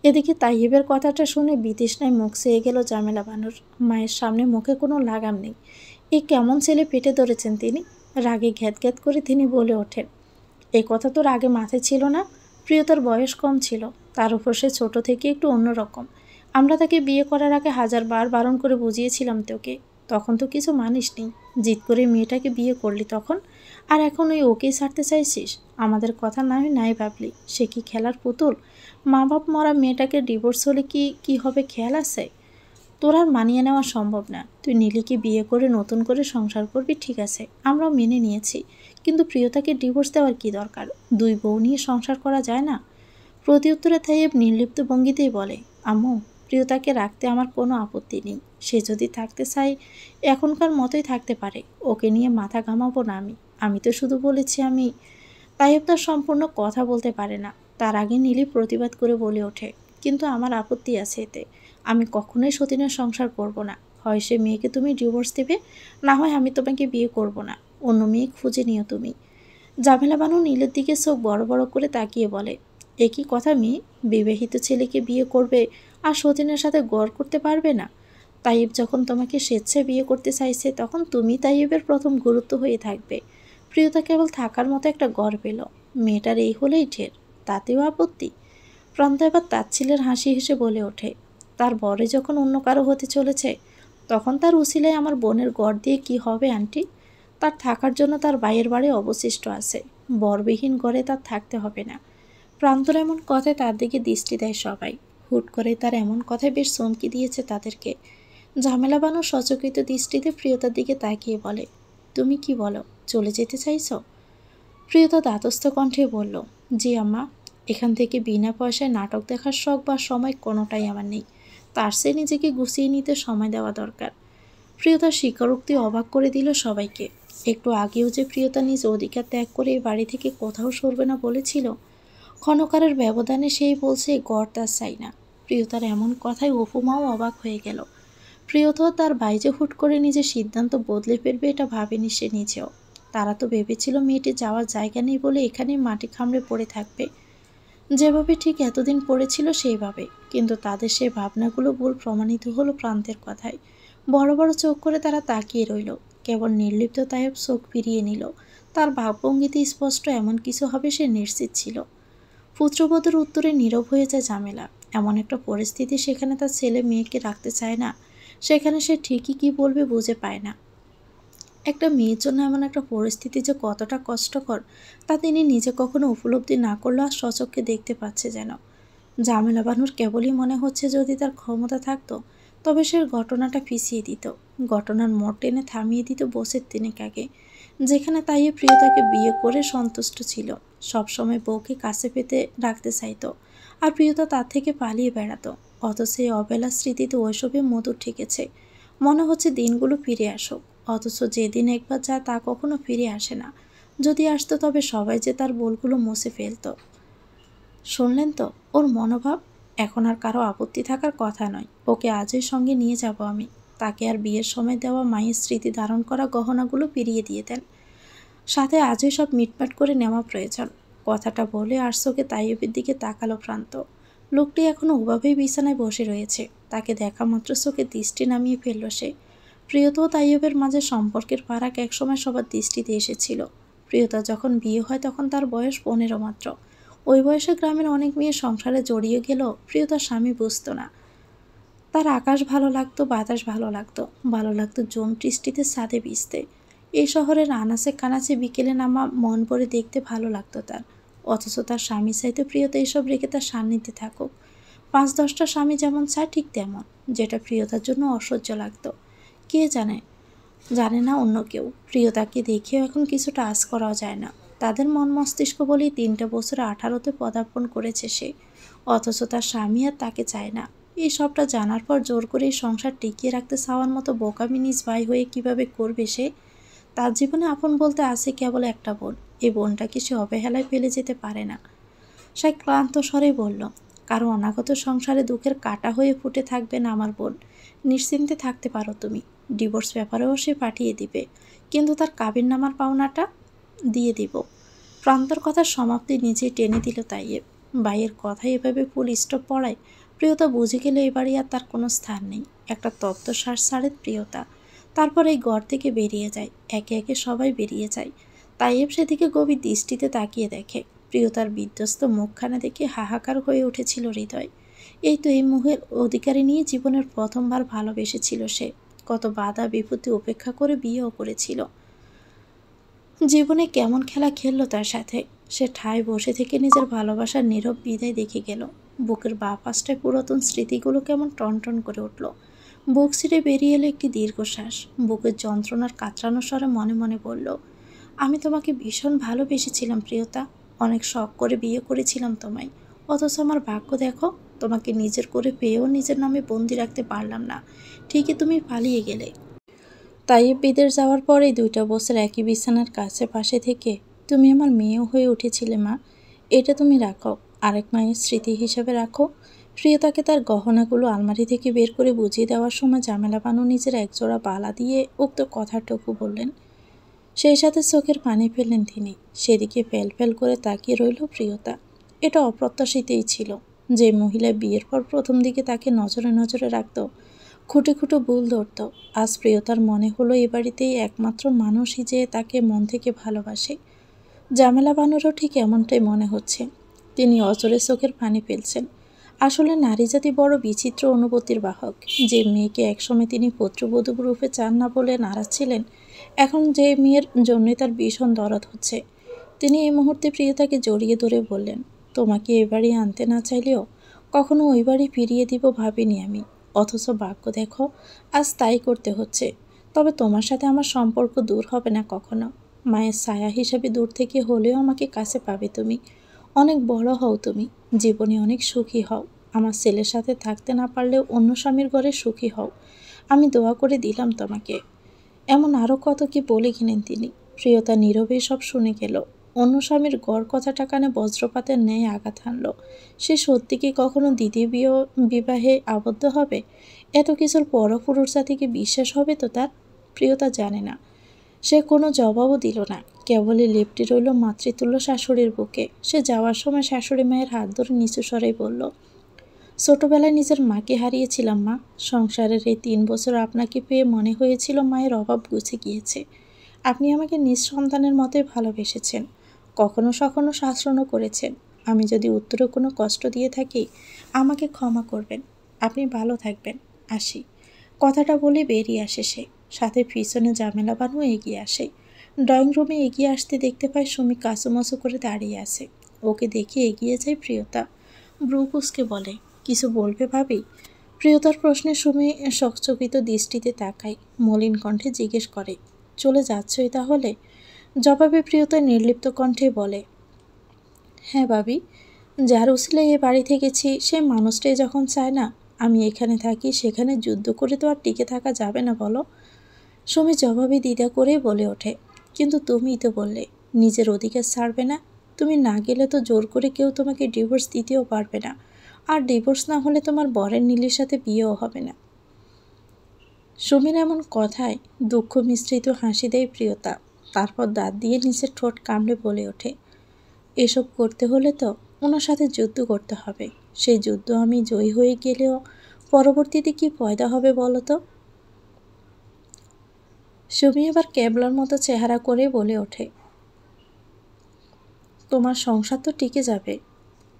এদিকে তাইয়েবের কথাটা শুনে বিতৃষ্ণায় মুখ চেয়ে গেল জামেলা বানুর। মায়ের সামনে মুখে কোনো লাগাম নেই। এই কেমন ছেলে পেটে ধরেছেন তিনি? রাগে ঘ্যাত ঘ্যাত করে তিনি বলে ওঠেন, এই কথা তোর আগে মাথায় ছিল না? প্রিয়তার বয়স কম ছিল, তার উপর সে ছোট থেকে একটু অন্যরকম। আমরা তাকে বিয়ে করার আগে 1000 বার বারণ করে বুঝিয়েছিলাম তোকে, তখন তো কিছু মানিসনি। জিদ করে মেয়েটাকে বিয়ে করলি তখন, আর এখন ওকেই ছাড়তে চাইছিস? আমাদের কথা না হয় নাই ভাবলি, সে কি খেলার পুতুল? মা বাপ মরা মেয়েটাকে ডিভোর্স হলে কি হবে খেয়াল আছে? তোর আর মানিয়ে নেওয়া সম্ভব না। তুই নীলিকে বিয়ে করে নতুন করে সংসার করবি, ঠিক আছে, আমরাও মেনে নিয়েছি। কিন্তু প্রিয়তাকে ডিভোর্স দেওয়ার কি দরকার? 2 বউ নিয়ে সংসার করা যায় না? প্রতিউত্তরে তাইয়েব নির্লিপ্ত ভঙ্গিতেই বলে, আম্মু, প্রিয়তাকে রাখতে আমার কোনো আপত্তি নেই। সে যদি থাকতে চায় এখনকার মতোই থাকতে পারে, ওকে নিয়ে মাথা ঘামাবো না আমি। আমি তো শুধু বলেছি আমি। তাইয়েব তার সম্পূর্ণ কথা বলতে পারে না। তার আগে নীলি প্রতিবাদ করে বলে ওঠে, কিন্তু আমার আপত্তি আছে এতে। আমি কখনোই সতীনের সংসার করব না। হয় সে মেয়েকে তুমি ডিভোর্স দেবে, না হয় আমি তোমাকে বিয়ে করব না। অন্য মেয়ে খুঁজে নিও তুমি। জামেলা বানু নীলের দিকে চোখ বড় বড় করে তাকিয়ে বলে, একই কথা মেয়ে? বিবাহিত ছেলেকে বিয়ে করবে আর সতীনের সাথে গড় করতে পারবে না? তাইয়েব যখন তোমাকে স্বেচ্ছায় বিয়ে করতে চাইছে, তখন তুমি তাইয়েবের প্রথম গুরুত্ব হয়ে থাকবে। প্রিয়তা কেবল থাকার মতো একটা গড় পেল, মেয়েটার এই হলেই ঢের, তাতেও আপত্তি? প্রান্ত এবার তাচ্ছিলের হাসি হেসে বলে ওঠে, তার বরে যখন অন্য কারো হতে চলেছে, তখন তার উসিলায় আমার বোনের গড় দিয়ে কি হবে আন্টি? তার থাকার জন্য তার ভাইয়ের বাড়ি অবশিষ্ট আছে, বরবিহীন ঘরে তার থাকতে হবে না। প্রান্তর এমন কথায় তার দিকে দৃষ্টি দেয় সবাই। হুট করে তার এমন কথায় বেশ চমকি দিয়েছে তাদেরকে। ঝামেলা বানু সচকিত দৃষ্টিতে প্রিয়তার দিকে তাকিয়ে বলে, তুমি কি বলো, চলে যেতে চাইছো? প্রিয়তা ধাতস্থ কণ্ঠে বলল, জি আম্মা, এখান থেকে বিনা পয়সায় নাটক দেখার শখ বা সময় কোনোটাই আমার নেই। তার সে নিজেকে গুছিয়ে নিতে সময় দেওয়া দরকার। প্রিয়তার স্বীকারোক্তি অবাক করে দিল সবাইকে। একটু আগেও যে প্রিয়তা নিজ অধিকার ত্যাগ করে এই বাড়ি থেকে কোথাও সরবে না বলেছিল, ক্ষণকারের ব্যবধানে সেই বলছে গড় তার চাই না। প্রিয়তার এমন কথায় অপুমাও অবাক হয়ে গেল। প্রিয়তা তার বাইরে হুট করে নিজের সিদ্ধান্ত বদলে ফেলবে এটা ভাবেনি সে নিজেও। তারা তো ভেবেছিল মেয়েটি যাওয়ার জায়গা নেই বলে এখানেই মাটি কামড়ে পড়ে থাকবে, যেভাবে ঠিক এতদিন পড়েছিল সেইভাবে। কিন্তু তাদের সেই ভাবনাগুলো ভুল প্রমাণিত হলো প্রান্তের কথায়। বড় বড় চোখ করে তারা তাকিয়ে রইল। কেবল নির্লিপ্ত তায়েব চোখ ফিরিয়ে নিল। তার ভাবভঙ্গিতে স্পষ্ট এমন কিছু হবে সে নিশ্চিত ছিল। পুত্রবধূর উত্তরে নীরব হয়ে যায় ঝামেলা। এমন একটা পরিস্থিতি সেখানে তার ছেলে মেয়েকে রাখতে চায় না, সেখানে সে ঠিকই কি বলবে বুঝে পায় না। একটা মেয়ের জন্য এমন একটা পরিস্থিতি যে কতটা কষ্টকর তা তিনি নিজে কখনো উপলব্ধি না করলেও আর স্বচক্ষে দেখতে পাচ্ছে যেন। ঝামেলা বানুর কেবলই মনে হচ্ছে যদি তার ক্ষমতা থাকতো তবে সে ঘটনাটা পিছিয়ে দিত, ঘটনার মোড় টেনে থামিয়ে দিত বছর 3 আগে, যেখানে তাইয়ে প্রিয়তাকে বিয়ে করে সন্তুষ্ট ছিল, সবসময় বউকে কাছে পেতে রাখতে চাইতো, আর প্রিয়তা তার থেকে পালিয়ে বেড়াতো। অথচ এই অবেলা স্মৃতিতে ওইসবে মধুর ঠেকেছে। মনে হচ্ছে দিনগুলো ফিরে আসুক, অথচ যেদিন একবার যায় তা কখনো ফিরে আসে না। যদি আসতো তবে সবাই যে তার ভুলগুলো মুছে ফেলতো। শুনলেন তো ওর মনোভাব? এখন আর কারো আপত্তি থাকার কথা নয়। ওকে আজই সঙ্গে নিয়ে যাব আমি। তাকে আর বিয়ের সময় দেওয়া মায়ের স্মৃতি ধারণ করা গহনাগুলো ফিরিয়ে দিয়ে দেন। সাথে আজই সব মিটমাট করে নেওয়া প্রয়োজন। কথাটা বলে আরশোকে তাইয়েবের দিকে তাকালো প্রান্ত। লোকটি এখনো ওভাবেই বিছানায় বসে রয়েছে। তাকে দেখা মাত্র চোখে দৃষ্টি নামিয়ে ফেলল সে। প্রিয়তা ও তাইয়েবের মাঝে সম্পর্কের ফারাক একসময় সবার দৃষ্টিতে এসেছিল। প্রিয়তা যখন বিয়ে হয় তখন তার বয়স 15 মাত্র। ওই বয়সে গ্রামের অনেক মেয়ে সংসারে জড়িয়ে গেলেও প্রিয়তার স্বামী বুঝতো না। তার আকাশ ভালো লাগতো, বাতাস ভালো লাগতো, ভালো লাগতো জোন বৃষ্টিতে ছাদে ভিজতে। এই শহরের আনাচে কানাচে বিকেলে নামা মন ভরে দেখতে ভালো লাগতো তার। অথচ তার স্বামী চাইতে প্রিয়তা এসব রেখে তার সান্নিধ্যে থাকুক। 5-10টা স্বামী যেমন চায় ঠিক তেমন, যেটা প্রিয়তার জন্য অসহ্য লাগতো। কে জানে, জানে না অন্য কেউ। প্রিয়তাকে দেখেও এখন কিছুটা আশ করাও যায় না। তাদের মন মস্তিষ্ক বলেই 3 বছরে 18তে পদার্পণ করেছে সে, অথচ তার স্বামী আর তাকে চায় না। এই সবটা জানার পর জোর করে এই সংসার টিকিয়ে রাখতে চাওয়ার মতো বোকামি নিজ ভাই হয়ে কিভাবে করবে সে? তার জীবনে আপন বলতে আছে কেবল একটা বোন। এই বোনটাকে সে অবহেলায় ফেলে যেতে পারে না। সে ক্লান্ত স্বরে বলল, কারো অনাগত সংসারে দুঃখের কাটা হয়ে ফুটে থাকবে না আমার বোন। নিশ্চিন্তে থাকতে পারো তুমি। ডিভোর্স পেপারেও সে পাঠিয়ে দিবে, কিন্তু তার কাবিননামার পাওনাটা দিয়ে দিব। প্রান্তর কথার সমাপ্তি নিজেই টেনে দিল তাইয়েব। ভাইয়ের কথায় এভাবে ফুল স্টপ পড়ায় প্রিয়তা বুঝে গেলে এবারই আর তার কোনো স্থান নেই। একটা তপ্ত শ্বাস ছাড়ে প্রিয়তা। তারপর এই ঘর থেকে বেরিয়ে যায়। একে একে সবাই বেরিয়ে যায়। তাইয়েব সেদিকে গভীর দৃষ্টিতে তাকিয়ে দেখে। প্রিয়তার বিধ্বস্ত মুখখানা দেখে হাহাকার হয়ে উঠেছিল হৃদয়। এই তো এই মুহের অধিকারী নিয়ে জীবনের প্রথমবার ভালোবেসেছিল সে। কত বাধা বিপত্তি উপেক্ষা করে বিয়েও করেছিল। জীবনে কেমন খেলা খেললো তার সাথে। সে ঠায় বসে থেকে নিজের ভালোবাসার নীরব বিদায় দেখে গেল। বুকের বাঁ পাশটায় পুরাতন স্মৃতিগুলো কেমন টনটন করে উঠল। বুক ছিঁড়ে বেরিয়ে এলো একটি দীর্ঘশ্বাস। বুকের যন্ত্রণার কাতরানো স্বরে মনে মনে বলল, আমি তোমাকে ভীষণ ভালোবেসেছিলাম প্রিয়তা। অনেক শখ করে বিয়ে করেছিলাম তোমায়। অথচ আমার ভাগ্য দেখো, তোমাকে নিজের করে পেয়েও নিজের নামে বন্দি রাখতে পারলাম না। ঠিকই তুমি পালিয়ে গেলে। তাইয়েব বিদেশ যাওয়ার পরেই 2টা বছর একই বিছানার কাছে পাশে থেকে তুমি আমার মেয়েও হয়ে উঠেছিলে মা। এটা তুমি রাখো, আরেক মায়ের স্মৃতি হিসেবে রাখো। প্রিয়তাকে তার গহনাগুলো আলমারি থেকে বের করে বুঝিয়ে দেওয়ার সময় ঝামেলা বানু নিজের একজোড়া বালা দিয়ে উক্ত কথাটুকু বললেন। সেই সাথে চোখের পানি ফেললেন তিনি। সেদিকে ফেল ফেল করে তাকিয়ে রইল প্রিয়তা। এটা অপ্রত্যাশিতই ছিল। যে মহিলা বিয়ের পর প্রথম দিকে তাকে নজরে নজরে রাখত, খুঁটে খুঁটে ভুল ধরত, আজ প্রিয়তার মনে হলো এ বাড়িতেই একমাত্র মানুষই যে তাকে মন থেকে ভালোবাসে। ঝামেলা বানুরও ঠিক এমনটাই মনে হচ্ছে। তিনি অজরে চোখের পানি ফেলছেন। আসলে নারী জাতি বড় বিচিত্র অনুভূতির বাহক। যে মেয়েকে একসময় তিনি পুত্রবধূ রূপে চান না বলে নারাজ ছিলেন, এখন যে মেয়ের জন্যই তার ভীষণ দরদ হচ্ছে। তিনি এই মুহূর্তে প্রিয়তাকে জড়িয়ে ধরে বললেন, তোমাকে এ বাড়ি আনতে না চাইলেও কখনো ওই বাড়ি ফিরিয়ে দিব ভাবিনি আমি। অথচ ভাগ্য দেখো, আজ তাই করতে হচ্ছে। তবে তোমার সাথে আমার সম্পর্ক দূর হবে না কখনো। মায়ের ছায়া হিসাবে দূর থেকে হলেও আমাকে কাছে পাবে তুমি। অনেক বড় হও তুমি, জীবনে অনেক সুখী হও। আমার ছেলের সাথে থাকতে না পারলেও অন্য স্বামীর ঘরে সুখী হও, আমি দোয়া করে দিলাম তোমাকে। এমন আরও কত কি বলে গেলেন তিনি। প্রিয়তা নীরবে সব শুনে গেল। অন্য স্বামীর গড় কথাটা কানে বজ্রপাতের ন্যায় আঘাত হানল। সে সত্যি কি কখনো দ্বিতীয় বিবাহে আবদ্ধ হবে? এত কিছুর পরপুরুষ জাতিকে বিশ্বাস হবে তো তার? প্রিয়তা জানে না। সে কোনো জবাবও দিল না, কেবলই লেপ্টে রইল মাতৃতুল্য শাশুড়ির বুকে। সে যাওয়ার সময় শাশুড়ি মায়ের হাত ধরে নিচু স্বরেই বলল, ছোটবেলায় নিজের মাকে হারিয়েছিলাম মা। সংসারের এই 3 বছর আপনাকে পেয়ে মনে হয়েছিল মায়ের অভাব ঘুচে গিয়েছে। আপনি আমাকে নিজ সন্তানের মতোই ভালোবেসেছেন, কখনো সখনো শাসনও করেছেন। আমি যদি উত্তরে কোনো কষ্ট দিয়ে থাকি, আমাকে ক্ষমা করবেন। আপনি ভালো থাকবেন, আসি। কথাটা বলে বেরিয়ে আসে সে। সাথে পিছনে জামেলা বানু এগিয়ে আসে। ড্রয়িং রুমে এগিয়ে আসতে দেখতে পায় সুমি কাঁচুমাচু করে দাঁড়িয়ে আছে। ওকে দেখে এগিয়ে যায় প্রিয়তা। ব্রু কুঁচকে বলে, কিছু বলবে ভাবি? প্রিয়তার প্রশ্নে সুমি শকচকিত দৃষ্টিতে তাকায়। মলিন কণ্ঠে জিজ্ঞেস করে, চলে যাচ্ছই তাহলে? জবাবে প্রিয়তা নির্লিপ্ত কণ্ঠে বলে, হ্যাঁ ভাবি, যার উসিলায় এ বাড়ি থেকেছি সে মানুষটাই যখন চায় না আমি এখানে থাকি, সেখানে যুদ্ধ করে তো আর টিকে থাকা যাবে না বলো। সুমি জবাবে দ্বিধা করে বলে ওঠে, কিন্তু তুমিই তো বললে নিজের অধিকার ছাড়বে না। তুমি না গেলে তো জোর করে কেউ তোমাকে ডিভোর্স দিতেও পারবে না, আর ডিভোর্স না হলে তোমার বরের নীলের সাথে বিয়েও হবে না। সুমির এমন কথায় দুঃখ মিশ্রিত হাসি দেয় প্রিয়তা। তারপর দাঁত দিয়ে নিচের ঠোঁট কামড়ে বলে ওঠে, এসব করতে হলে তো ওনার সাথে যুদ্ধ করতে হবে। সেই যুদ্ধ আমি জয়ী হয়ে গেলেও পরবর্তীতে কি পয়দা হবে বলো তো? সুমি এবার ক্যাবলার মতো চেহারা করে বলে ওঠে, তোমার সংসার তো টিকে যাবে,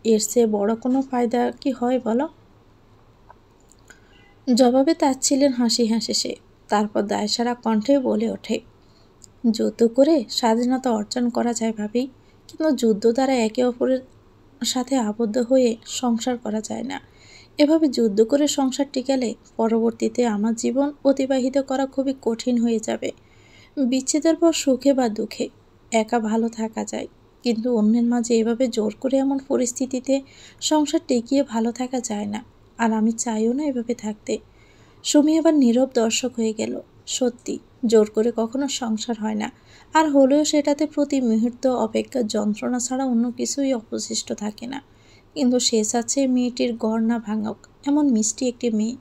এর চেয়ে বড় কোনো ফায়দা কি হয় বলো? জবাবে তাচ্ছিলেন হাসি হাসে সে। তারপর দায়সারা কণ্ঠে বলে ওঠে, যুদ্ধ করে স্বাধীনতা অর্জন করা যায় ভাবি, কিন্তু যুদ্ধ দ্বারা একে অপরের সাথে আবদ্ধ হয়ে সংসার করা যায় না। এভাবে যুদ্ধ করে সংসার টিকালে পরবর্তীতে আমার জীবন অতিবাহিত করা খুবই কঠিন হয়ে যাবে। বিচ্ছেদের পর সুখে বা দুঃখে একা ভালো থাকা যায়, কিন্তু অন্যের মাঝে এভাবে জোর করে এমন পরিস্থিতিতে সংসার টিকিয়ে ভালো থাকা যায় না। আর আমি চাইও না এভাবে থাকতে। সুমি আবার নীরব দর্শক হয়ে গেল। সত্যি, জোর করে কখনো সংসার হয় না, আর হলেও সেটাতে প্রতি মুহূর্ত অপেক্ষা যন্ত্রণা ছাড়া অন্য কিছুই অবশিষ্ট থাকে না। কিন্তু সে চাচ্ছে মেয়েটির গড় না ভাঙুক। এমন মিষ্টি একটি মেয়ে,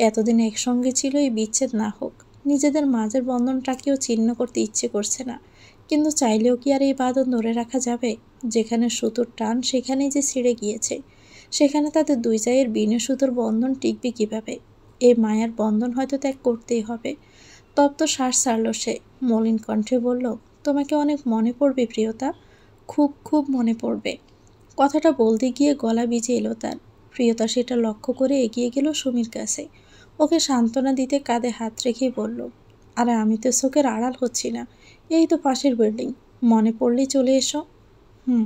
এতদিন একসঙ্গে ছিল, এই বিচ্ছেদ না হোক। নিজেদের মাঝের বন্ধনটাকেও ছিন্ন করতে ইচ্ছে করছে না, কিন্তু চাইলেও কি আর এই বাঁধন ধরে রাখা যাবে? যেখানে সুতোর টান সেখানেই যে ছিঁড়ে গিয়েছে, সেখানে তাদের দুই জায়ের বিনা সুতোর বন্ধন টিকবে কিভাবে? এই মায়ার বন্ধন হয়তো ত্যাগ করতেই হবে। তপ্ত শ্বাস ছাড়ল সে। মলিন কণ্ঠে বলল, তোমাকে অনেক মনে পড়বে প্রিয়তা, খুব খুব মনে পড়বে। কথাটা বলতে গিয়ে গলা ভিজে এলো তার। প্রিয়তা সেটা লক্ষ্য করে এগিয়ে গেল সুমির কাছে। ওকে সান্ত্বনা দিতে কাঁধে হাত রেখেই বলল, আরে আমি তো চোখের আড়াল হচ্ছি না, এই তো পাশের বিল্ডিং, মনে পড়লেই চলে এসো। হুম।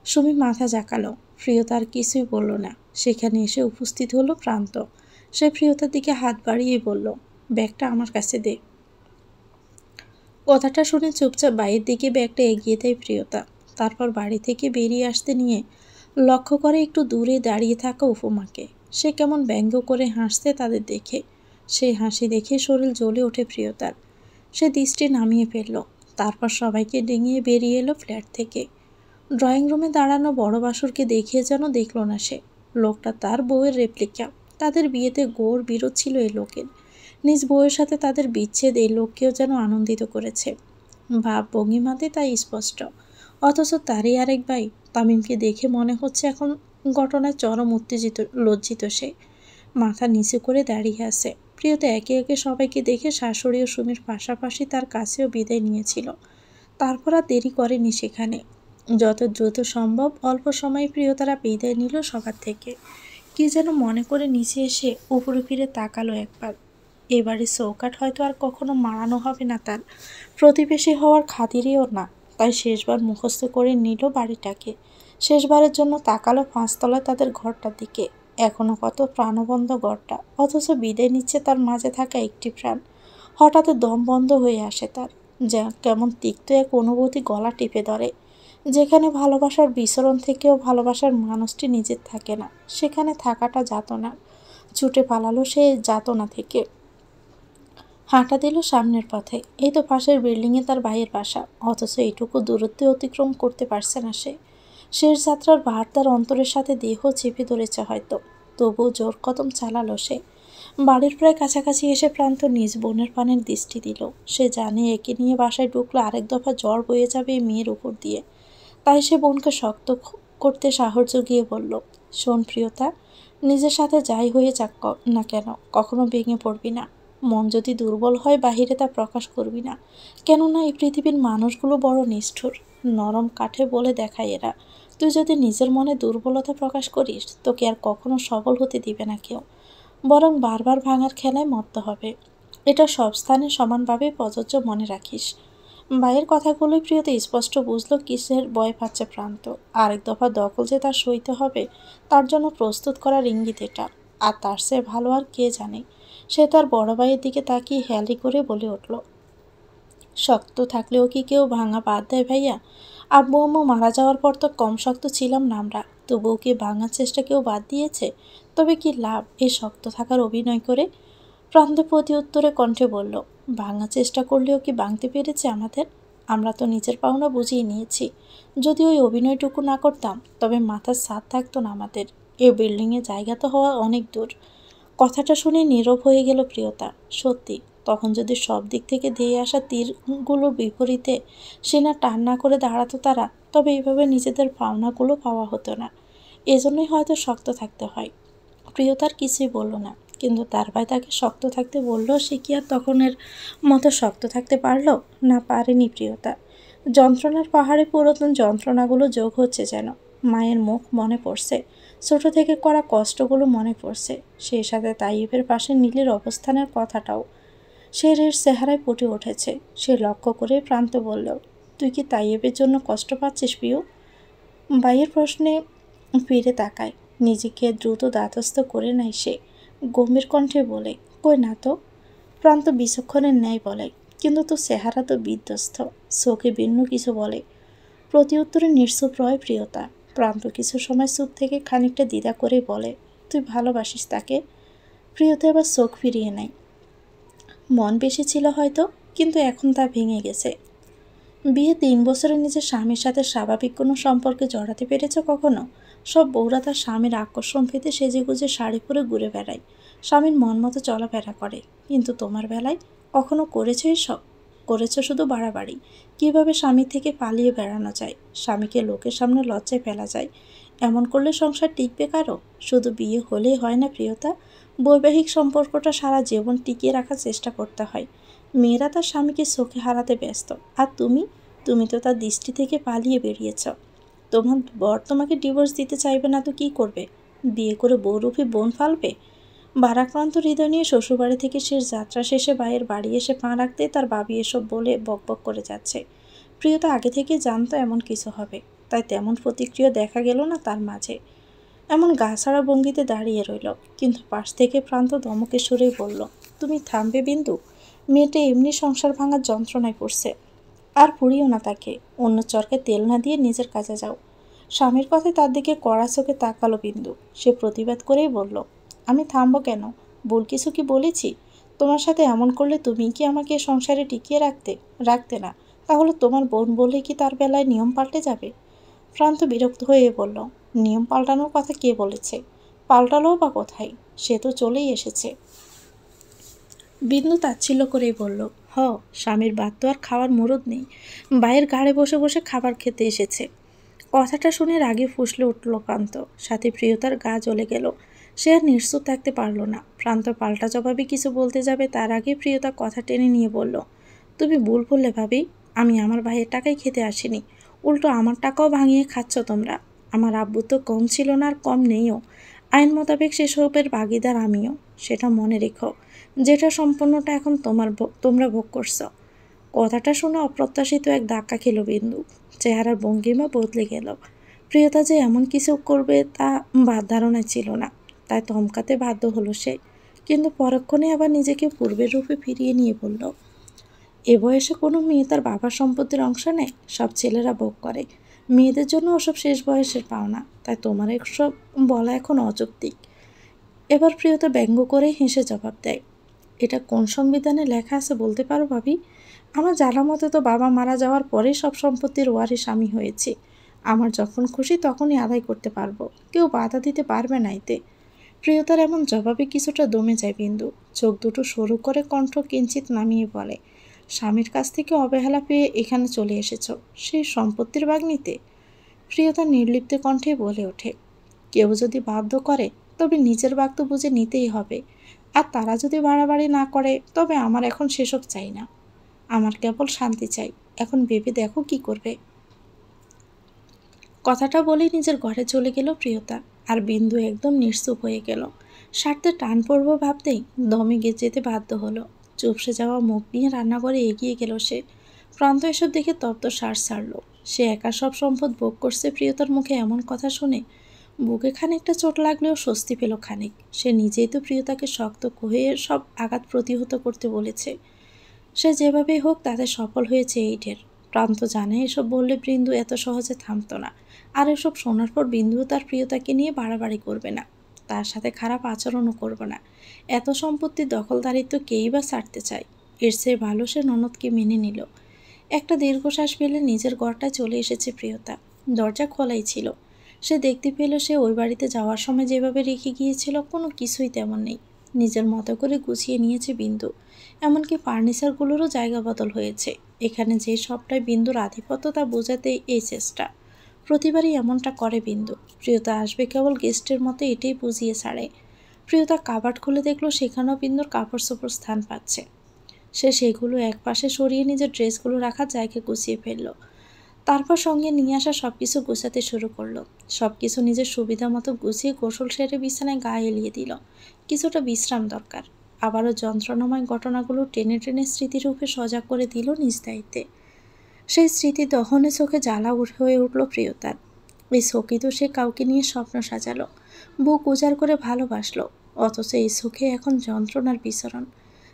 সুমি মাথা জাকালো। প্রিয়তা আর কিছুই বলল না। সেখানে এসে উপস্থিত হলো প্রান্ত। সে প্রিয়তার দিকে হাত বাড়িয়েই বলল, ব্যাগটা আমার কাছে দে। কথাটা শুনে চুপচাপ বাইরের দিকে ব্যাগটা এগিয়ে দেয় প্রিয়তা। তারপর বাড়ি থেকে বেরিয়ে আসতে নিয়ে লক্ষ্য করে একটু দূরে দাঁড়িয়ে থাকা উপমাকে। সে কেমন ব্যঙ্গ করে হাসছে তাদের দেখে। সেই হাসি দেখে শরীর জ্বলে ওঠে প্রিয়তার। সে দৃষ্টি নামিয়ে ফেলল। তারপর সবাইকে ডিঙিয়ে বেরিয়ে এলো ফ্ল্যাট থেকে। ড্রয়িং রুমে দাঁড়ানো বড় বাসুরকে দেখিয়ে যেন দেখল না সে। লোকটা তার বউয়ের রেপ্লিকা। তাদের বিয়েতে ঘোর বিরোধ ছিল এই লোকের। নিজ বউয়ের সাথে তাদের বিচ্ছেদ এই লোককেও যেন আনন্দিত করেছে। ভাব ভঙ্গিমাতে তাই স্পষ্ট। অথচ তারই আরেক ভাই তামিমকে দেখে মনে হচ্ছে এখন ঘটনায় চরম উত্তেজিত, লজ্জিত সে। মাথা নিচু করে দাঁড়িয়ে আছে। প্রিয়তা একে একে সবাইকে দেখে শাশুড়ি ও সুমির পাশাপাশি তার কাছেও বিদায় নিয়েছিল। তারপর আর দেরি করেনি সেখানে। যত দ্রুত সম্ভব অল্প সময়ে প্রিয়তারা বিদায় নিল সবার থেকে। কি যেন মনে করে নিচে এসে উপরে ফিরে তাকালো একবার। এবারে চৌকাঠ হয়তো আর কখনো মারানো হবে না তার, প্রতিবেশী হওয়ার খাতিরেও না। তাই শেষবার মুখস্থ করে নিল বাড়িটাকে। শেষবারের জন্য তাকালো 5 তলায় তাদের ঘরটার দিকে। এখনো কত প্রাণবন্ধ ঘরটা, অথচ বিদায় নিচ্ছে তার মাঝে থাকা একটি প্রাণ। হঠাৎ দম বন্ধ হয়ে আসে তার, যা কেমন তিক্ত এক অনুভূতি গলা টিপে ধরে। যেখানে ভালোবাসার বিচরণ থেকেও ভালোবাসার মানুষটি নিজের থাকে না, সেখানে থাকাটা যাতনা। ছুটে পালালো সে যাতনা থেকে। হাঁটা দিল সামনের পথে। এই তো পাশের বিল্ডিংয়ে তার ভাইয়ের বাসা, অথচ এইটুকু দূরত্বে অতিক্রম করতে পারছে না সে। শেষ যাত্রার ভার তার অন্তরের সাথে দেহ চেপে ধরেছে হয়তো, তবুও জোর কদম চালালো সে। বাড়ির প্রায় কাছাকাছি এসে প্রান্ত নিজ বোনের পানের দৃষ্টি দিল। সে জানে একে নিয়ে বাসায় ঢুকলো আরেক দফা ঝড় বয়ে যাবে এই মেয়ের উপর দিয়ে। তাই সে বোনকে শক্ত করতে সাহস জুগিয়ে বলল, শোন প্রিয়তা, নিজের সাথে যাই হয়ে যাক না কেন কখনো ভেঙে পড়বি না। মন যদি দুর্বল হয় বাহিরে তা প্রকাশ করবি না। কেননা এই পৃথিবীর মানুষগুলো বড় নিষ্ঠুর, নরম কাঠে বলে দেখায় এরা। তুই যদি নিজের মনে দুর্বলতা প্রকাশ করিস, তোকে আর কখনো সবল হতে দিবে না কেউ, বরং বারবার ভাঙার খেলায় মত্ত হবে। এটা সব স্থানে সমানভাবে প্রযোজ্য, মনে রাখিস। ভাইয়ের কথাগুলোই প্রিয়তা স্পষ্ট বুঝলো কিসের ভয় পাচ্ছে প্রান্ত। আরেক দফা দখল যে তার সইতে হবে, তার জন্য প্রস্তুত করার ইঙ্গিত এটা। আর তার চেয়ে ভালো আর কে জানে। সে তার বড় ভাইয়ের দিকে তাকিয়ে হেয়ালি করে বলে উঠল, শক্ত থাকলেও কি কেউ ভাঙা বাদ দেয় ভাইয়া? আব্বু আম্মু মারা যাওয়ার পর তো কম শক্ত ছিলাম না আমরা, তবুও কি ভাঙার চেষ্টা কেউ বাদ দিয়েছে? তবে কি লাভ এই শক্ত থাকার অভিনয় করে? প্রান্ত প্রতি উত্তরে কণ্ঠে বলল, ভাঙার চেষ্টা করলেও কি ভাঙতে পেরেছে আমাদের? আমরা তো নিজের পাওনা বুঝিয়ে নিয়েছি। যদি ওই অভিনয়টুকু না করতাম, তবে মাথার ছাদ থাকতো না আমাদের। এ বিল্ডিংয়ে জায়গা তো হওয়া অনেক দূর। কথাটা শুনে নীরব হয়ে গেল প্রিয়তা। সত্যি, তখন যদি সব দিক থেকে ধেয়ে আসা তীরগুলোর বিপরীতে সেনা টান না করে দাঁড়াতো তারা, তবে এইভাবে নিজেদের পাওনাগুলো পাওয়া হতো না। এজন্যই হয়তো শক্ত থাকতে হয়। প্রিয়তার কিছুই বলল না, কিন্তু তার ভাই তাকে শক্ত থাকতে বললো, সে কি আর তখনের মতো শক্ত থাকতে পারলো না? পারেনি প্রিয়তা। যন্ত্রণার পাহাড়ে পুরাতন যন্ত্রণাগুলো যোগ হচ্ছে যেন। মায়ের মুখ মনে পড়ছে, ছোট থেকে করা কষ্টগুলো মনে পড়ছে, সেই সাথে তাইয়েবের পাশে নীলের অবস্থানের কথাটাও সে এর চেহারায় ফুটে উঠেছে। সে লক্ষ্য করে প্রান্ত বলল, তুই কি তাইয়েবের জন্য কষ্ট পাচ্ছিস প্রিয়? ভাইয়ের প্রশ্নে ফিরে তাকায়, নিজেকে দ্রুত দাঁতস্থ করে নেয় সে। গম্ভীর কণ্ঠে বলে, কই না তো। প্রান্ত বিচক্ষণের ন্যায় বলে, কিন্তু তোর চেহারা তো বিধ্বস্ত। চোখে ভিন্ন কিছু বলে। প্রতি উত্তরে নিঃসুপ রয় প্রিয়তা। প্রান্ত কিছু সময় চুপ থেকে খানিকটা দ্বিধা করে বলে, তুই ভালোবাসিস তাকে? প্রিয়তা এবার চোখ ফিরিয়ে নেয়। মন বেশি ছিল হয়তো, কিন্তু এখন তা ভেঙে গেছে। বিয়ে 3 বছরে নিজের স্বামীর সাথে স্বাভাবিক কোনো সম্পর্কে জড়াতে পেরেছ কখনো? সব বউরা তার স্বামীর আকর্ষণ পেতে সেজেগুজে শাড়ি পরে ঘুরে বেড়ায়, স্বামীর মন মতো চলাফেরা করে। কিন্তু তোমার বেলায় কখনো করেছো এসব? করেছো শুধু বাড়াবাড়ি। কিভাবে স্বামী থেকে পালিয়ে বেড়ানো যায়, স্বামীকে লোকের সামনে লজ্জায় ফেলা যায়। এমন করলে সংসার টিকবে কারো? শুধু বিয়ে হলেই হয় না প্রিয়তা, বৈবাহিক সম্পর্কটা সারা জীবন টিকিয়ে রাখার চেষ্টা করতে হয়। মেয়েরা তার স্বামীকে চোখে হারাতে ব্যস্ত, আর তুমি তুমি তো তার দৃষ্টি থেকে পালিয়ে বেরিয়েছ। তোমার বর তোমাকে ডিভোর্স দিতে চাইবে না তো কী করবে? বিয়ে করে বউরূপী বোন ফালবে? ভারাক্রান্ত হৃদয় নিয়ে শ্বশুরবাড়ি থেকে শেষ যাত্রা শেষে ভাইয়ের বাড়ি এসে পা রাখতে তার ভাবি এসব বলে বকবক করে যাচ্ছে। প্রিয়তা আগে থেকে জানতো এমন কিছু হবে, তাই তেমন প্রতিক্রিয়া দেখা গেল না তার মাঝে। এমন গা ছাড়া ভঙ্গিতে দাঁড়িয়ে রইল। কিন্তু পাশ থেকে প্রান্ত ধমকে সুরেই বলল, তুমি থামবে বিন্দু? মেয়েটা এমনি সংসার ভাঙার যন্ত্রণায় পড়ছে, আর পুড়িও না তাকে। অন্য চরকে তেল না দিয়ে নিজের কাজে যাও। স্বামীর কথায় তার দিকে কড়া চোখে তাকালো বিন্দু। সে প্রতিবাদ করেই বলল, আমি থামবো কেন? ভুল কিছু কি বলেছি? তোমার সাথে এমন করলে তুমি কি আমাকে সংসারে টিকিয়ে রাখতে না? তাহলে তোমার বোন বললে কি তার বেলায় নিয়ম পাল্টে যাবে? প্রান্ত বিরক্ত হয়ে বলল, নিয়ম পাল্টানোর কথা কে বলেছে? পাল্টালো বা কোথায়? সে তো চলেই এসেছে। বিন্দু তাচ্ছিল্য করেই বলল, স্বামীর ভাত তো আর খাওয়ার মুরদ নেই, ভাইয়ের ঘাড়ে বসে বসে খাবার খেতে এসেছে। কথাটা শুনে রাগে ফুঁসলে উঠল প্রান্ত, সাথে প্রিয়তার গা জ্বলে গেল। সে আর নিশ্চুপ থাকতে পারল না। প্রান্ত পাল্টা জবাবে কিছু বলতে যাবে, তার আগে প্রিয়তা কথা টেনে নিয়ে বলল, তুমি ভুল বললে ভাবি। আমি আমার ভাইয়ের টাকাই খেতে আসিনি, উল্টো আমার টাকাও ভাঙিয়ে খাচ্ছ তোমরা। আমার আব্বু তো কম ছিল না আর কম নেইও। আইন মোতাবেক সেসবের ভাগিদার আমিও, সেটা মনে রেখো। যেটা সম্পূর্ণটা এখন তোমরা ভোগ করছো। কথাটা শুনে অপ্রত্যাশিত এক ধাক্কা খেল বিন্দু। চেহারার ভঙ্গিমা বদলে গেল। প্রিয়তা যে এমন কিছু করবে তা ধারণায় ছিল না, তাই ধমকাতে বাধ্য হলো সে। কিন্তু পরক্ষণে আবার নিজেকে পূর্বের রূপে ফিরিয়ে নিয়ে বলল, এ বয়সে কোনো মেয়ে তার বাবার সম্পত্তির অংশ নেয়? সব ছেলেরা ভোগ করে। মেয়েদের জন্য ওসব শেষ বয়সের পাওনা, তাই তোমার এসব বলা এখন অযৌক্তিক। এবার প্রিয়তা ব্যঙ্গ করে হেসে জবাব দেয়, এটা কোন সংবিধানে লেখা আছে বলতে পারো ভাবি? আমার জানা মতে তো বাবা মারা যাওয়ার পরেই সব সম্পত্তির ওয়ারিশ আমি হয়েছি। আমার যখন খুশি তখনই আদায় করতে পারবো, কেউ বাধা দিতে পারবে না এতে। প্রিয়তার এমন জবাবে কিছুটা দমে যায় বিন্দু। চোখ দুটো সরু করে কণ্ঠ কিঞ্চিত নামিয়ে বলে, স্বামীর কাছ থেকে অবহেলা পেয়ে এখানে চলে এসেছ সেই সম্পত্তির ভাগ নিতে? প্রিয়তা নির্লিপ্ত কণ্ঠে বলে ওঠে, কেউ যদি বাধ্য করে তবে নিজের ভাগ তো বুঝে নিতেই হবে। আর তারা যদি বাড়াবাড়ি না করে তবে আমার এখন সেসব চাই না। আমার কেবল শান্তি চাই। এখন ভেবে দেখো কি করবে। কথাটা বলেই নিজের ঘরে চলে গেল প্রিয়তা। আর বিন্দু একদম নিশ্চুপ হয়ে গেল। স্বার্থে টান পড়ব ভাবতেই দমে যেতে বাধ্য হলো। চুপসে যাওয়া মুখ নিয়ে রান্নাঘরে এগিয়ে গেল সে। প্রান্ত এসব দেখে তপ্ত শ্বাস ছাড়ল। সে একা সব সম্পদ ভোগ করছে, প্রিয়তার মুখে এমন কথা শুনে বুকে খানিকটা চোট লাগলেও স্বস্তি পেল খানিক। সে নিজেই তো প্রিয়তাকে শক্ত হয়ে সব আঘাত প্রতিহত করতে বলেছে। সে যেভাবেই হোক তাতে সফল হয়েছে এই ঢের। প্রান্ত জানে এসব বললে বিন্দু এত সহজে থামতো না। আর এসব শোনার পর বিন্দুও তার প্রিয়তাকে নিয়ে বাড়াবাড়ি করবে না, তার সাথে খারাপ আচরণও করবে না। এত সম্পত্তির দখলদারিত্ব কেই বা ছাড়তে চায়? এর চেয়ে ভালো সে ননদকে মেনে নিল। একটা দীর্ঘশ্বাস ফেলে নিজের ঘরটায় চলে এসেছে প্রিয়তা। দরজা খোলাই ছিল। সে দেখতে পেল সে ওই বাড়িতে যাওয়ার সময় যেভাবে রেখে গিয়েছিল কোনো কিছুই তেমন নেই। নিজের মতো করে গুছিয়ে নিয়েছে বিন্দু। এমনকি ফার্নিচারগুলোরও জায়গা বদল হয়েছে। এখানে যে সবটাই বিন্দুর আধিপত্য তা বোঝাতে এই চেষ্টা। প্রতিবারই এমনটা করে বিন্দু। প্রিয়তা আসবে কেবল গেস্টের মতো এটাই বুঝিয়ে ছাড়ে। প্রিয়তা কাবার্ড খুলে দেখলো সেখানেও বিন্দুর কাপড় চোপড় স্থান পাচ্ছে। সে সেগুলো একপাশে সরিয়ে নিজের ড্রেসগুলো রাখার জায়গা গুছিয়ে ফেলল। তারপর সঙ্গে নিয়ে আসা সব কিছু গোছাতে শুরু করলো। সব কিছু নিজের সুবিধা মতো গুছিয়ে গোসল সেরে বিছানায় গা এলিয়ে দিল। কিছুটা বিশ্রাম দরকার। আবারও যন্ত্রণাময় ঘটনাগুলো টেনে টেনে স্মৃতিরূপে সজাগ করে দিল নিজ দায়িত্বে। সেই স্মৃতি দহনে চোখে জ্বালা হয়ে উঠল প্রিয়তার। এই চকিত সে কাউকে নিয়ে স্বপ্ন সাজালো, বুক উজাড় করে ভালোবাসলো, অথচ এই চোখে এখন যন্ত্রণার বিচরণ।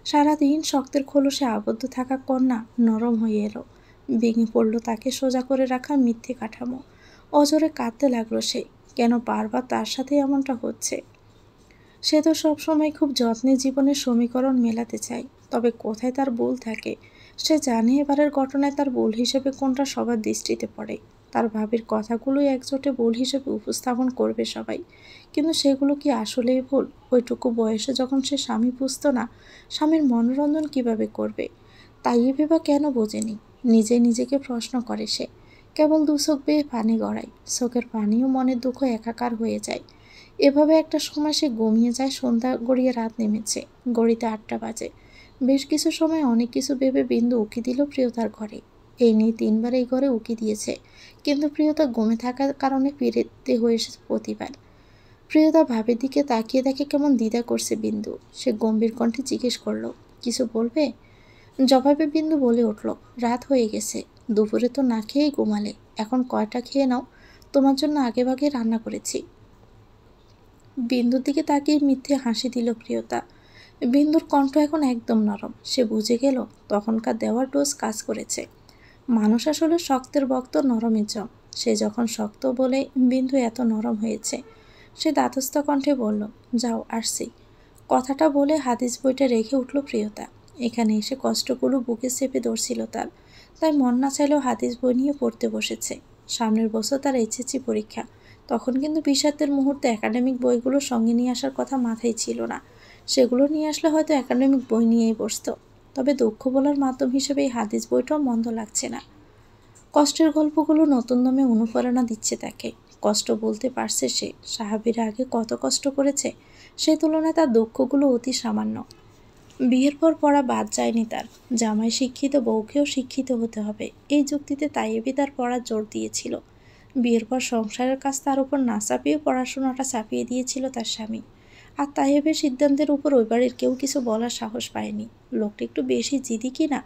সারাদিন শক্তের খোলসে আবদ্ধ থাকা কন্যা নরম হয়ে এলো। ভেঙে পড়ল তাকে সোজা করে রাখা মিথ্যে কাঠামো। অজরে কাঁদতে লাগলো সে। কেন বারবার তার সাথে এমনটা হচ্ছে? সে তো সবসময় খুব যত্নে জীবনের সমীকরণ মেলাতে চায়, তবে কোথায় তার ভুল থাকে? সে জানে এবারের ঘটনায় তার ভুল হিসেবে কোনটা সবার দৃষ্টিতে পড়ে। তার ভাবির কথাগুলোই একজোটে ভুল হিসেবে উপস্থাপন করবে সবাই। কিন্তু সেগুলো কি আসলেই ভুল? ওইটুকু বয়সে যখন সে স্বামী বুঝত না, স্বামীর মনোরঞ্জন কিভাবে করবে? তাই ভেবা কেন বোঝেনি? নিজেকে প্রশ্ন করে সে। কেবল দু চোখ বেয়ে পানি গড়ায়। চোখের পানিও মনের দুঃখ একাকার হয়ে যায়। এভাবে একটা সময় সে ঘুমিয়ে যায়। সন্ধ্যা গড়িয়ে রাত নেমেছে। ঘড়িতে 8টা বাজে। বেশ কিছু সময় অনেক কিছু ভেবে বিন্দু উকি দিল প্রিয়তার ঘরে। এই নিয়ে 3বার এই ঘরে উকি দিয়েছে, কিন্তু প্রিয়তা ঘুমে থাকার কারণে ফিরতে হয়েছে প্রতিবার। প্রিয়তা ভাবের দিকে তাকিয়ে দেখে কেমন দ্বিধা করছে বিন্দু। সে গম্ভীর কণ্ঠে জিজ্ঞেস করলো, কিছু বলবে? জবাবে বিন্দু বলে উঠল, রাত হয়ে গেছে। দুপুরে তো না খেয়েই ঘুমালে। এখন কয়টা খেয়ে নাও, তোমার জন্য আগেভাগে রান্না করেছি। বিন্দুর দিকে তাকিয়ে মিথ্যে হাসি দিল প্রিয়তা। বিন্দুর কণ্ঠ এখন একদম নরম। সে বুঝে গেল তখনকার দেওয়ার ডোজ কাজ করেছে। মানুষ আসলে শক্তের বক্ত নরমের জম। সে যখন শক্ত বলে বিন্দু এত নরম হয়েছে। সে দাতস্থ কণ্ঠে বলল, যাও আসছি। কথাটা বলে হাদিস বইটা রেখে উঠল প্রিয়তা। এখানে এসে কষ্টগুলো বুকে চেপে ধরছিল তার, তাই মন না চাইলেও হাদিস বই নিয়ে পড়তে বসেছে। সামনের বছর তার এইচএসসি পরীক্ষা। তখন কিন্তু বিষাদের মুহূর্তে একাডেমিক বইগুলো সঙ্গে নিয়ে আসার কথা মাথায় ছিল না। সেগুলো নিয়ে আসলে হয়তো একাডেমিক বই নিয়েই বসত। তবে দুঃখ বলার মাধ্যম হিসেবে এই হাদিস বইটাও মন্দ লাগছে না। কষ্টের গল্পগুলো নতুন দমে অনুপ্রেরণা দিচ্ছে তাকে। কষ্ট বলতে পারছে সে। সাহাবীরা আগে কত কষ্ট করেছে, সে তুলনায় তার দুঃখগুলো অতি সামান্য। বিয়ের পর পড়া বাদ যায়নি তার। জামাই শিক্ষিত, বউকেও শিক্ষিত হতে হবে, এই যুক্তিতে তাইয়েবি তার পড়ার জোর দিয়েছিল। বিয়ের পর সংসারের কাজ তার উপর না চাপিয়ে পড়াশোনাটা চাপিয়ে দিয়েছিল তার স্বামী। আর তাইয়েবের সিদ্ধান্তের উপর ওই বাড়ির কেউ কিছু বলার সাহস পায়নি। লোকটা একটু বেশি জিদি কিনা,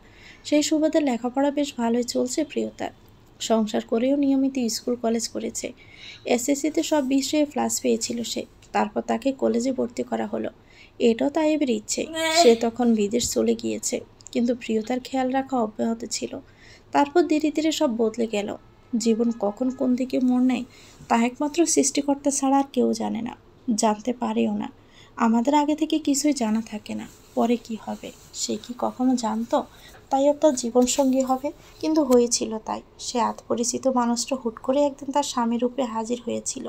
সেই সুবাদে লেখাপড়া বেশ ভালোই চলছে প্রিয়তার। সংসার করেও নিয়মিত স্কুল কলেজ করেছে। এসএসসিতে সব বিষয়ে প্লাস পেয়েছিল সে। তারপর তাকে কলেজে ভর্তি করা হলো। এটাও তাইয়েবের ইচ্ছে। সে তখন বিদেশ চলে গিয়েছে, কিন্তু প্রিয়তার খেয়াল রাখা অব্যাহত ছিল। তারপর ধীরে ধীরে সব বদলে গেল। জীবন কখন কোন দিকে মোড় নেয় তা একমাত্র সৃষ্টিকর্তা ছাড়া আর কেউ জানে না, জানতে পারেও না। আমাদের আগে থেকে কিছুই জানা থাকে না পরে কি হবে। সে কি কখনো জানতো তাই তার জীবনসঙ্গী হবে? কিন্তু হয়েছিল তাই। সে পরিচিত মানুষটা হুট করে একদিন তার স্বামীর রূপে হাজির হয়েছিল।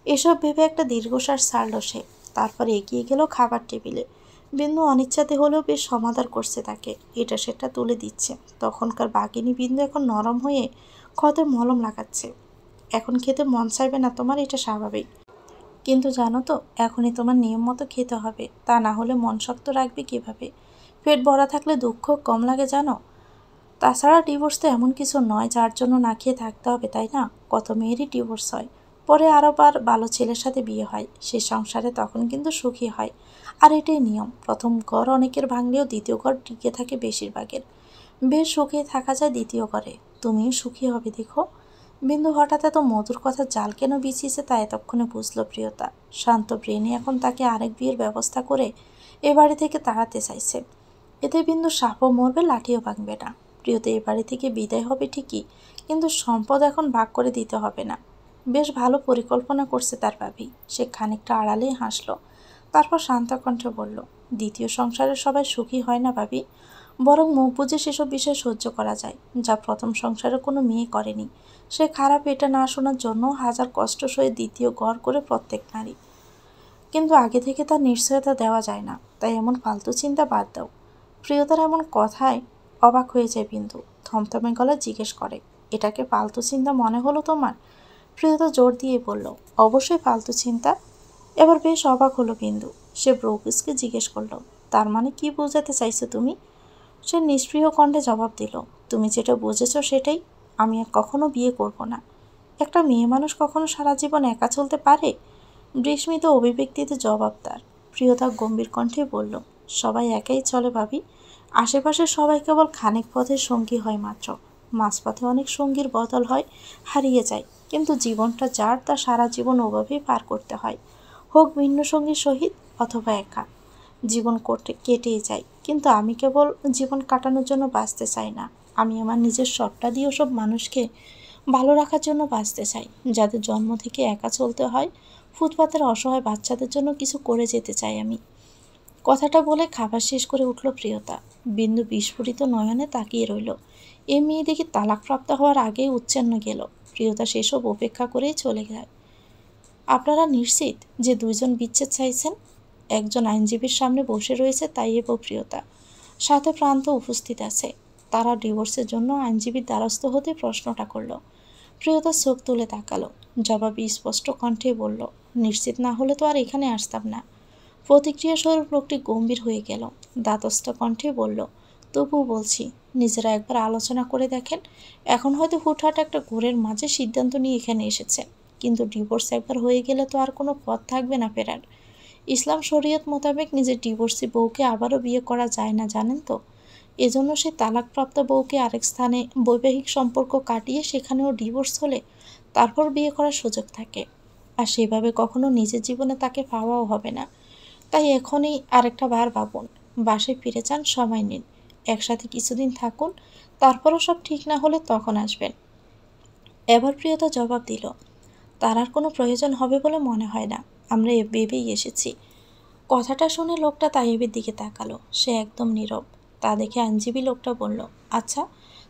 এসব ভেবে একটা দীর্ঘশ্বাস ছাড়ল সে। তারপরে এগিয়ে গেল খাবার টেবিলে। বিন্দু অনিচ্ছাতে হলেও বেশ সমাদর করছে তাকে, এটা সেটা তুলে দিচ্ছে। তখনকার বাঘিনী বিন্দু এখন নরম হয়ে ক্ষতে মলম লাগাচ্ছে। এখন খেতে মন চাইবে না তোমার, এটা স্বাভাবিক, কিন্তু জানো তো এখনই তোমার নিয়ম মতো খেতে হবে, তা না হলে মন শক্ত রাখবে কিভাবে? পেট ভরা থাকলে দুঃখ কম লাগে জানো? তাছাড়া ডিভোর্স তো এমন কিছু নয় যার জন্য না খেয়ে থাকতে হবে, তাই না? কত মেয়েরই ডিভোর্স হয়, পরে আরও ভালো ছেলের সাথে বিয়ে হয়, সে সংসারে তখন কিন্তু সুখী হয়। আর এটাই নিয়ম। প্রথম ঘর অনেকের ভাঙলেও দ্বিতীয় ঘর টিকে থাকে বেশিরভাগের। বেশ সুখে থাকা যায় দ্বিতীয় ঘরে। তুমিও সুখী হবে দেখো। বিন্দু হঠাৎ এত মধুর কথা জাল কেন বিছিয়েছে তা এতক্ষণে বুঝলো প্রিয়তা। শান্ত ব্রেনে এখন তাকে আরেক বিয়ের ব্যবস্থা করে এ বাড়ি থেকে তাড়াতে চাইছে। এতে বিন্দু সাপও মরবে, লাঠিও ভাঙবে না। প্রিয়তা এ বাড়ি থেকে বিদায় হবে ঠিকই, কিন্তু সম্পদ এখন ভাগ করে দিতে হবে না। বেশ ভালো পরিকল্পনা করছে তার ভাবি। সে খানিকটা আড়ালেই হাসলো, তারপর শান্ত কণ্ঠে বলল, দ্বিতীয় সংসারে সবাই সুখী হয় না ভাবি, বরং মুখ বুঝে সেসব বিষয় সহ্য করা যায় যা প্রথম সংসারে কোনো মেয়ে করেনি। সে খারাপ এটা না শোনার জন্য হাজার কষ্ট সয়ে দ্বিতীয় ঘর করে প্রত্যেক নারী, কিন্তু আগে থেকে তার নিশ্চয়তা দেওয়া যায় না। তাই এমন ফালতু চিন্তা বাদ দাও। প্রিয়তার এমন কথায় অবাক হয়ে যায় বিন্দু। থমথমে গলায় জিজ্ঞেস করে, এটাকে ফালতু চিন্তা মনে হলো তোমার? প্রিয়তা জোর দিয়ে বলল, অবশ্যই ফালতু চিন্তা। এবার বেশ অবাক হলো বিন্দু। সে ব্রোকিসকে জিজ্ঞেস করলো, তার মানে কি বোঝাতে চাইছো তুমি? সে নিষ্প্রিয় কণ্ঠে জবাব দিল, তুমি যেটা বুঝেছ সেটাই। আমি আর কখনো বিয়ে করব না। একটা মেয়ে মানুষ কখনো সারা জীবন একা চলতে পারে? বিস্মিত অভিব্যক্তিতে জবাব তার। প্রিয়তা গম্ভীর কণ্ঠে বলল, সবাই একাই চলে ভাবি। আশেপাশে সবাই কেবল খানিক পথের সঙ্গী হয় মাত্র। মাঝপথে অনেক সঙ্গীর বদল হয়, হারিয়ে যায়, কিন্তু জীবনটা যার তা সারা জীবন ওভাবেই পার করতে হয়, হোক ভিন্ন সঙ্গীর সহিত অথবা একা। জীবন কেটেই যায়, কিন্তু আমি কেবল জীবন কাটানোর জন্য বাঁচতে চাই না। আমি আমার নিজের সবটা দিয়ে ওসব মানুষকে ভালো রাখার জন্য বাঁচতে চাই যাদের জন্ম থেকে একা চলতে হয়। ফুটপাতের অসহায় বাচ্চাদের জন্য কিছু করে যেতে চাই আমি। কথাটা বলে খাবার শেষ করে উঠল প্রিয়তা। বিন্দু বিস্ফোরিত নয়নে তাকিয়ে রইল। এ মেয়ে দেখি তালাকপ্রাপ্ত হওয়ার আগেই উচ্ছন্ন গেল। প্রিয়তা সেসব উপেক্ষা করেই চলে যায়। আপনারা নিশ্চিত যে দুইজন বিচ্ছেদ চাইছেন? একজন আইনজীবীর সামনে বসে রয়েছে তাইয়েব ও প্রিয়তা, সাথে প্রান্ত উপস্থিত আছে। তারা ডিভোর্সের জন্য আইনজীবীর দ্বারস্থ হতে প্রশ্নটা করল। প্রিয়তা চোখ তুলে তাকালো, জবাবে স্পষ্ট কণ্ঠে বলল, নিশ্চিত না হলে তো আর এখানে আসতাম না। প্রতিক্রিয়া স্বরূপ লোকটি গম্ভীর হয়ে গেল, দাতস্থ কণ্ঠে বলল, তবুও বলছি নিজেরা একবার আলোচনা করে দেখেন। এখন হয়তো হুটহাট একটা ঘোরের মাঝে সিদ্ধান্ত নিয়ে এখানে এসেছেন, কিন্তু ডিভোর্স একবার হয়ে গেলে তো আর কোনো পথ থাকবে না ফেরার। ইসলাম শরীয়ত মোতাবেক নিজের ডিভোর্সি বউকে আবারও বিয়ে করা যায় না, জানেন তো? এজন্য সে তালাকপ্রাপ্ত বউকে আরেক স্থানে বৈবাহিক সম্পর্ক কাটিয়ে সেখানেও ডিভোর্স হলে তারপর বিয়ে করার সুযোগ থাকে। আর সেভাবে কখনো নিজের জীবনে তাকে পাওয়াও হবে না। তাই এখনই আরেকটা বার ভাবুন। বাসায় ফিরে যান, সময় নিন, একসাথে কিছুদিন থাকুন, তারপরও সব ঠিক না হলে তখন আসবেন। এবার প্রিয়তা জবাব দিল, তার আর কোনো প্রয়োজন হবে বলে মনে হয় না। আমরা ভেবেই এসেছি। কথাটা শুনে লোকটা তাইয়েবের দিকে তাকালো। সে একদম নীরব। তা দেখে আইনজীবী লোকটা বলল, আচ্ছা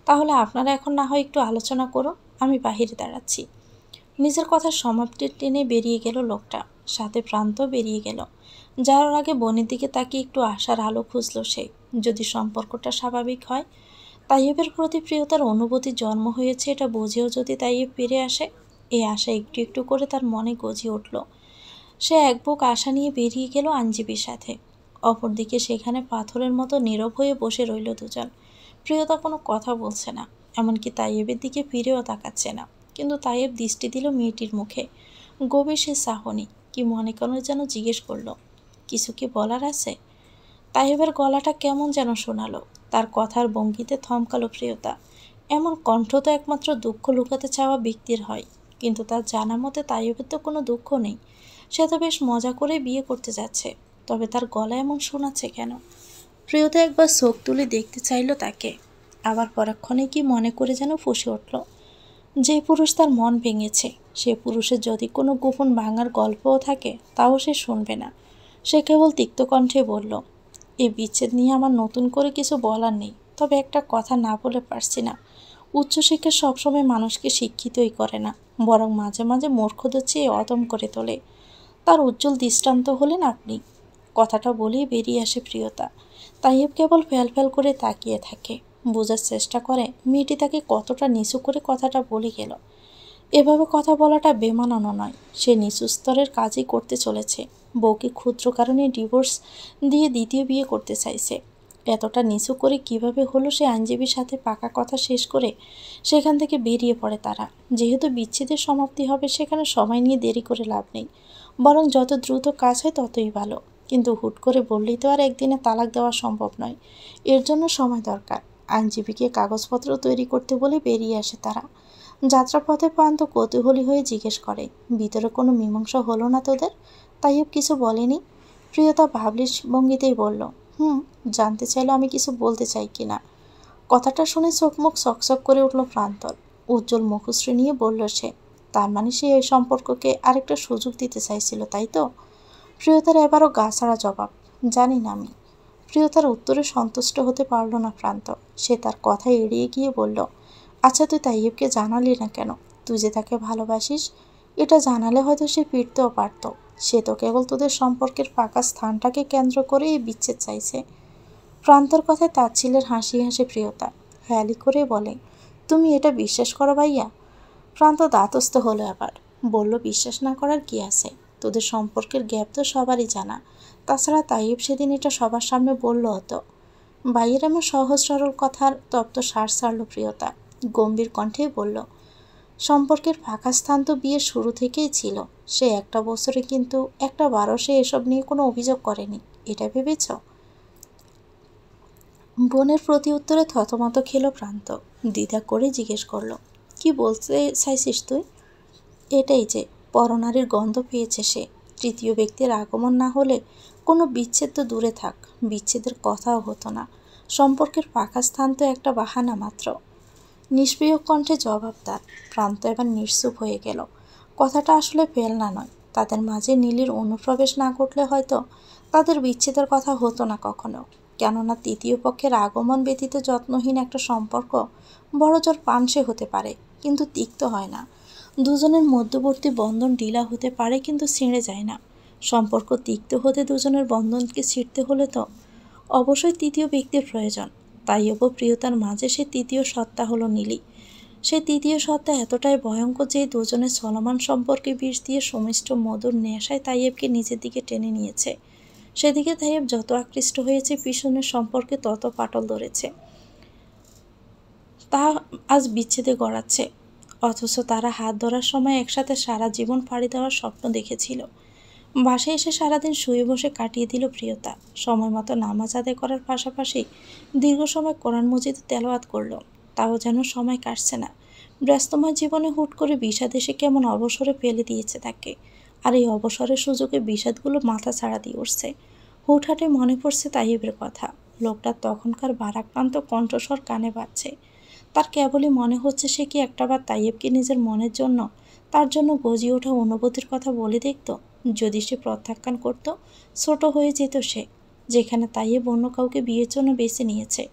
তাহলে আপনারা এখন না হয় একটু আলোচনা করুন, আমি বাহিরে দাঁড়াচ্ছি। নিজের কথার সমাপ্তি টেনে বেরিয়ে গেল লোকটা, সাথে প্রান্ত বেরিয়ে গেল। যাওয়ার আগে বোনের দিকে তাকিয়ে একটু আশার আলো খুঁজল সে। যদি সম্পর্কটা স্বাভাবিক হয়, তাইয়েবের প্রতি প্রিয়তার অনুভূতি জন্ম হয়েছে এটা বুঝেও যদি তাইয়েব ফিরে আসে, এই আশা একটু একটু করে তার মনে গজিয়ে উঠল। সে এক বুক আশা নিয়ে বেরিয়ে গেল আইনজীবীর সাথে। অপরদিকে সেখানে পাথরের মতো নীরব হয়ে বসে রইল দুজন। প্রিয়তা কোনো কথা বলছে না, এমনকি তাইয়েবের দিকে ফিরেও তাকাচ্ছে না। কিন্তু তাইয়েব দৃষ্টি দিল মেয়েটির মুখে। গভীর সে চাহনি। কি মনে করে যেন জিজ্ঞেস করলো, কিছু কি বলার আছে? তাইয়েবের গলাটা কেমন যেন শোনালো। তার কথার ভঙ্গিতে থমকালো প্রিয়তা। এমন কণ্ঠ তো একমাত্র দুঃখ লুকাতে চাওয়া ব্যক্তির হয়, কিন্তু তার জানা মতে তাইয়েবের তো কোনো দুঃখ নেই। সে তো বেশ মজা করে বিয়ে করতে যাচ্ছে, তবে তার গলা এমন শোনাচ্ছে কেন? প্রিয়তা একবার চোখ তুলে দেখতে চাইল তাকে, আবার পরক্ষণে কি মনে করে যেন ফুঁসে উঠল, যে পুরুষ তার মন ভেঙেছে সে পুরুষের যদি কোনো গোপন ভাঙার গল্পও থাকে তাও সে শুনবে না। সে কেবল তিক্ত কণ্ঠে বলল, এই বিচ্ছেদ নিয়ে আমার নতুন করে কিছু বলার নেই, তবে একটা কথা না বলে পারছি না। উচ্চশিক্ষা সবসময় মানুষকে শিক্ষিতই করে না, বরং মাঝে মাঝে মূর্খদের চেয়ে অদম করে তোলে। তার উজ্জ্বল দৃষ্টান্ত হলেন আপনি। কথাটা বলেই বেরিয়ে আসে প্রিয়তা। তাইয়েব কেবল ফ্যাল ফ্যাল করে তাকিয়ে থাকে, বোঝার চেষ্টা করে মেয়েটি তাকে কতটা নিচু করে কথাটা বলে গেল। এভাবে কথা বলাটা বেমানানো নয়, সে নিচু স্তরের কাজই করতে চলেছে। বউকে ক্ষুদ্র কারণে ডিভোর্স দিয়ে দ্বিতীয় বিয়ে করতে চাইছে। এতটা নিচু করে কিভাবে হলো সে আইনজীবীর সাথে পাকা কথা শেষ করে সেখান থেকে বেরিয়ে পড়ে তারা। যেহেতু বিচ্ছেদের সমাপ্তি হবে, সেখানে সময় নিয়ে দেরি করে লাভ নেই, বরং যত দ্রুত কাজ হয় ততই ভালো। কিন্তু হুট করে বললেই তো আর একদিনে তালাক দেওয়া সম্ভব নয়, এর জন্য সময় দরকার। আইনজীবীকে কাগজপত্র তৈরি করতে বলে বেরিয়ে আসে তারা। যাত্রাপথে পান্ত কৌতূহলী হয়ে জিজ্ঞেস করে, ভিতরে কোনো মীমাংসা হলো না তোদের? তাইয়েব কিছু বলেনি। প্রিয়তা ভাবলির ভঙ্গিতেই বলল, জানতে চাইলো আমি কিছু বলতে চাই কিনা। কথাটা শুনে চোখ মুখ চকচক করে উঠল প্রান্তর। উজ্জ্বল মুখশ্রী নিয়ে বলল সে, তার মানে সে এই সম্পর্ককে আরেকটা সুযোগ দিতে চাইছিল, তাই তো? প্রিয়তার এবারও গা ছাড়া জবাব, জানি না আমি। প্রিয়তার উত্তরে সন্তুষ্ট হতে পারল না প্রান্ত। সে তার কথা এড়িয়ে গিয়ে বলল, আচ্ছা তুই তাইয়েবকে জানালি না কেন তুই যে তাকে ভালোবাসিস? এটা জানালে হয়তো সে ফিরতেও পারত। সে তো কেবল তোদের সম্পর্কের ফাঁকা স্থানটাকে কেন্দ্র করে এই বিচ্ছেদ চাইছে। প্রান্তর কথায় তাচ্ছিল্যের হাসি হাসে প্রিয়তা, হেয়ালি করে বলে, তুমি এটা বিশ্বাস করো ভাইয়া? প্রান্ত দাঁতস্থ হলো আবার, বলল, বিশ্বাস না করার কি আছে? তোদের সম্পর্কের গ্যাপ তো সবারই জানা। তাছাড়া তাইয়েব সেদিন এটা সবার সামনে বলল হতো। ভাইয়ের এমন সহজ সরল কথার তপ্ত শ্বাস ছাড়ল প্রিয়তা। গম্ভীর কণ্ঠে বলল, সম্পর্কের ফাঁকা স্থান তো বিয়ের শুরু থেকেই ছিল। সে একটা বছরে কিন্তু একটা বারও সে এসব নিয়ে কোনো অভিযোগ করেনি, এটা ভেবেছ? বোনের প্রতি উত্তরে থতমত খেল প্রান্ত। দ্বিধা করে জিজ্ঞেস করলো, কি বলতে চাইছিস তুই? এটাই যে পরনারীর গন্ধ পেয়েছে সে। তৃতীয় ব্যক্তির আগমন না হলে কোনো বিচ্ছেদ তো দূরে থাক, বিচ্ছেদের কথাও হতো না। সম্পর্কের ফাঁকা স্থান তো একটা বাহানা মাত্র। নিষ্প্রিয় কণ্ঠে জবাব তার। প্রান্ত এবার নিশ্চুপ হয়ে গেল। কথাটা আসলে ফেলনা নয়। তাদের মাঝে নীলির অনুপ্রবেশ না ঘটলে হয়তো তাদের বিচ্ছেদের কথা হতো না কখনো। কেননা তৃতীয় পক্ষের আগমন ব্যতীত যত্নহীন একটা সম্পর্ক বড়জোর পানসে হতে পারে, কিন্তু তিক্ত হয় না। দুজনের মধ্যবর্তী বন্ধন ঢিলা হতে পারে, কিন্তু ছিঁড়ে যায় না। সম্পর্ক তিক্ত হতে দুজনের বন্ধনকে ছিঁড়তে হলে তো অবশ্যই তৃতীয় ব্যক্তির প্রয়োজন। তাইয়েব প্রিয়তার মাঝে সে তৃতীয় সত্তা হলো নীলি। সেই তৃতীয় সত্তা এতটাই ভয়ঙ্কর যে দুজনের চলমান সম্পর্কে বিষ দিয়ে সুমিষ্ট মধুর নেশায় তাইয়েবকে নিজের দিকে টেনে নিয়েছে। সেদিকে তাইয়েব যত আকৃষ্ট হয়েছে, পিছনের সম্পর্কে তত পাটল ধরেছে। তা আজ বিচ্ছেদে গড়াচ্ছে। অথচ তারা হাত ধরার সময় একসাথে সারা জীবন পাড়ি দেওয়ার স্বপ্ন দেখেছিল। বাসায় এসে সারাদিন শুয়ে বসে কাটিয়ে দিল প্রিয়তা। সময় মতো নামাজ আদায় করার পাশাপাশি দীর্ঘ সময় কোরআন মজিদে তেলাওয়াত করল। তাও যেন সময় কাটছে না। ব্যস্তময় জীবনে হুট করে বিষাদ এসে কেমন অবসরে ফেলে দিয়েছে তাকে। আর এই অবসরের সুযোগে বিষাদগুলো মাথা ছাড়া দিয়ে উঠছে। হুটহাটে মনে পড়ছে তাইয়েবের কথা। লোকটার তখনকার ভারাক্রান্ত কণ্ঠস্বর কানে বাজছে। তার কেবলই মনে হচ্ছে সে কি একটাবার তাইয়েবকে নিজের মনের জন্য, তার জন্য গজিয়ে ওঠা অনুভূতির কথা বলে দেখত। যদি সে প্রত্যাখ্যান করত, ছোট হয়ে যেত সে। যেখানে তাইয়েব অন্য কাউকে বিয়ের জন্য বেছে নিয়েছে,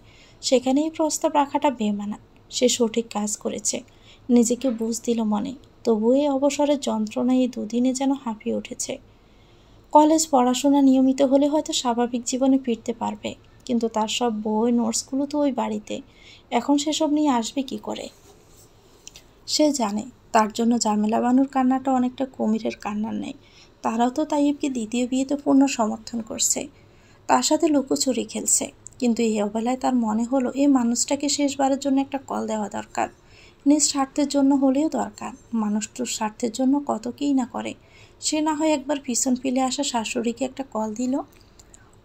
সেখানেই প্রস্তাব রাখাটা বেমানান। সে সঠিক কাজ করেছে, নিজেকে বুঝ দিল মনে। তবুও এই অবসরের যন্ত্রণায় এই দুদিনে যেন হাঁপিয়ে উঠেছে। কলেজ পড়াশোনা নিয়মিত হলে হয়তো স্বাভাবিক জীবনে ফিরতে পারবে, কিন্তু তার সব বই নোটসগুলো তো ওই বাড়িতে। এখন সেসব নিয়ে আসবে কি করে? সে জানে তার জন্য ঝামেলা বানুর কান্নাটা অনেকটা কুমিরের কান্নার নেই। তারাও তো তাইয়েবকে দ্বিতীয় বিয়েতে পূর্ণ সমর্থন করছে, তার সাথে লুকোচুরি খেলছে। কিন্তু এই অবেলায় তার মনে হলো এই মানুষটাকে শেষবারের জন্য একটা কল দেওয়া দরকার। নিজ স্বার্থের জন্য হলেও দরকার। মানুষটার স্বার্থের জন্য কত কী না করে। সে না হয় একবার পিছন ফেলে আসা শাশুড়িকে একটা কল দিল।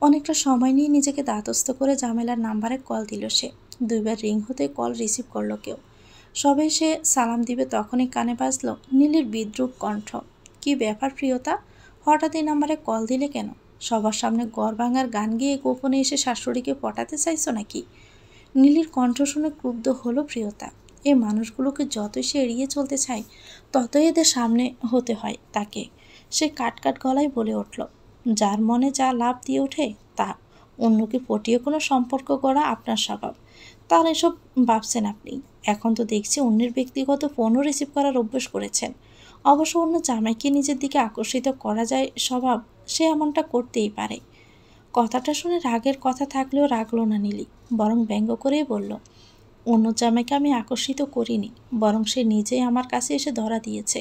অনেকটা সময় নিয়ে নিজেকে দাঁতস্থ করে জামেলার নাম্বারে কল দিল সে। 2বার রিং হতে কল রিসিভ করলো কেউ। সবে সে সালাম দিবে তখনই কানে বাজলো নীলির বিদ্রূপ কণ্ঠ। কি ব্যাপার প্রিয়তা, হঠাৎ এই নাম্বারে কল দিলে কেন? সবার সামনে গড় ভাঙার গান গেয়ে গোপনে এসে শাশুড়িকে পটাতে চাইছো নাকি? নীলির কণ্ঠ শুনে ক্রুদ্ধ হলো প্রিয়তা। এই মানুষগুলোকে যতই সে এড়িয়ে চলতে চায় ততই এদের সামনে হতে হয় তাকে। সে কাট গলায় বলে উঠল, যার মনে যা লাভ দিয়ে ওঠে তা। অন্যকে পটিয়ে কোনো সম্পর্ক গড়া আপনার স্বভাব। তার এসব ভাবছেন আপনি। এখন তো দেখছি অন্যের ব্যক্তিগত ফোনও রিসিভ করার অভ্যাস করেছেন। অবশ্য অন্য জামাইকে নিজের দিকে আকর্ষিত করা যায় স্বভাব, সে এমনটা করতেই পারে। কথাটা শুনে রাগের কথা থাকলেও রাগলো না নীলি, বরং ব্যঙ্গ করেই বলল, অন্য জামাইকে আমি আকর্ষিত করিনি, বরং সে নিজেই আমার কাছে এসে ধরা দিয়েছে।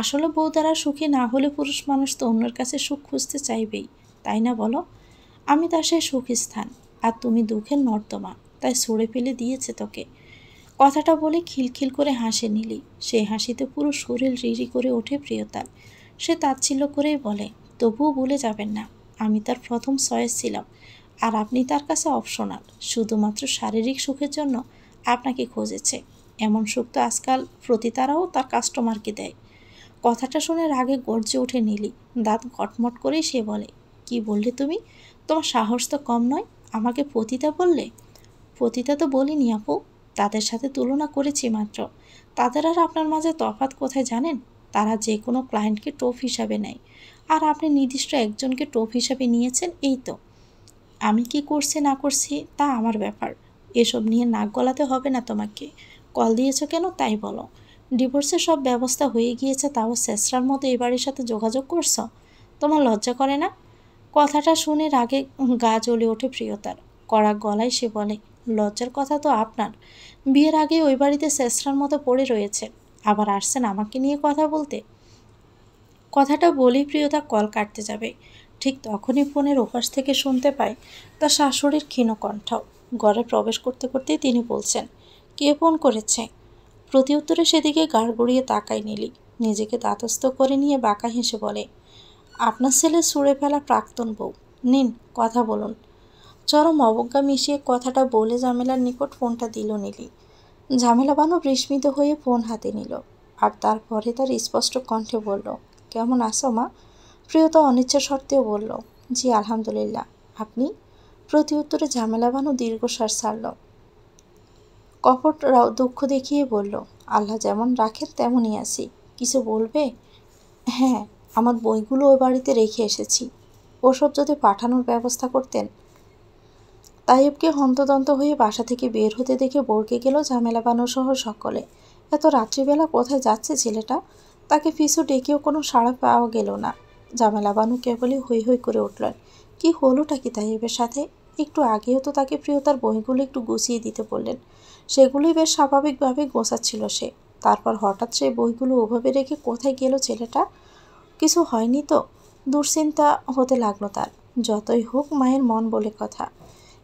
আসলে বউ দ্বারা সুখী না হলে পুরুষ মানুষ তো অন্যের কাছে সুখ খুঁজতে চাইবেই, তাই না বলো? আমি তার সেই সুখী স্থান, আর তুমি দুঃখের নর্দমা, তাই ছুঁড়ে ফেলে দিয়েছে তোকে। কথাটা বলে খিলখিল করে হাসে নীলি। সেই হাসিতে পুরো শরীর রিরি করে ওঠে প্রিয়তার। সে তাচ্ছিল্য করেই বলে, তবুও ভুলে যাবেন না আমি তার প্রথম চয়েস ছিলাম, আর আপনি তার কাছে অপশনাল। শুধুমাত্র শারীরিক সুখের জন্য আপনাকে খুঁজেছে। এমন সুখ তো আজকাল প্রতিতারাও তার কাস্টমারকে দেয়। কথাটা শুনে রাগে গর্জে ওঠে নীলি। দাঁত কটমট করেই সে বলে, কি বললে তুমি? তোমার সাহস তো কম নয়, আমাকে পতিতা বললে? পতিতা তো বলিনি আপু, তাদের সাথে তুলনা করেছি মাত্র। তাদের আর আপনার মাঝে তফাৎ কোথায় জানেন? তারা যে কোনো ক্লায়েন্টকে টোপ হিসাবে নেয়, আর আপনি নির্দিষ্ট একজনকে টোপ হিসাবে নিয়েছেন, এই তো। আমি কি করছি না করছি তা আমার ব্যাপার, এসব নিয়ে নাক গলাতে হবে না তোমাকে। কল দিয়েছো কেন তাই বলো। ডিভোর্সের সব ব্যবস্থা হয়ে গিয়েছে, তাও শেষরার মতো এ বাড়ির সাথে যোগাযোগ করছো? তোমার লজ্জা করে না? কথাটা শুনে রাগে গা জ্বলে ওঠে প্রিয়তার। কড়া গলায় সে বলে, লজ্জার কথা তো আপনার। বিয়ের আগে ওই বাড়িতে শেষরার মতো পড়ে রয়েছে, আবার আসছেন আমাকে নিয়ে কথা বলতে। কথাটা বলেই প্রিয়তা কল কাটতে যাবে, ঠিক তখনই ফোনের ওপাশ থেকে শুনতে পায় তার শাশুড়ির ক্ষীণ কণ্ঠ। ঘরে প্রবেশ করতে করতেই তিনি বলছেন, কে ফোন করেছে? প্রতি উত্তরে সেদিকে গাড় গড়িয়ে তাকায় নীলি। নিজেকে দাঁতস্থ করে নিয়ে বাঁকা হেসে বলে, আপনার ছেলে ছুঁড়ে ফেলা প্রাক্তন বউ, নিন কথা বলুন। চরম অবজ্ঞা মিশিয়ে কথাটা বলে ঝামেলার নিকট ফোনটা দিল নীলি। ঝামেলা বানু বিস্মিত হয়ে ফোন হাতে নিল, আর তারপরে তার স্পষ্ট কণ্ঠে বলল, কেমন আছো মা? প্রিয়তা অনিচ্ছা সত্ত্বেও বলল, জি আলহামদুলিল্লাহ, আপনি? প্রতি উত্তরে ঝামেলা বানু দীর্ঘশ্বাস ছাড়ল। কপট দুঃখ দেখিয়ে বলল, আল্লাহ যেমন রাখেন তেমনই আছি। কিছু বলবে? হ্যাঁ, আমার বইগুলো ওই বাড়িতে রেখে এসেছি, ওসব যদি পাঠানোর ব্যবস্থা করতেন। তাইবকে হন্তদন্ত হয়ে বাসা থেকে বের হতে দেখে বর্গে গেল ঝামেলা বানু সহ সকলে। এত রাত্রিবেলা কোথায় যাচ্ছে ছেলেটা? তাকে পিছু ডেকেও কোনো সাড়া পাওয়া গেল না। ঝামেলা বানু কেবলই হৈ হৈ করে উঠলেন, কি হলোটা কি তাইবের সাথে? একটু আগেও তো তাকে প্রিয়তার বইগুলো একটু গুছিয়ে দিতে বললেন, সেগুলোই বেশ স্বাভাবিকভাবে গোছাচ্ছিল সে। তারপর হঠাৎ সেই বইগুলো ওভাবে রেখে কোথায় গেল ছেলেটা? কিছু হয়নি তো? দুশ্চিন্তা হতে লাগলো তার। যতই হোক মায়ের মন বলে কথা।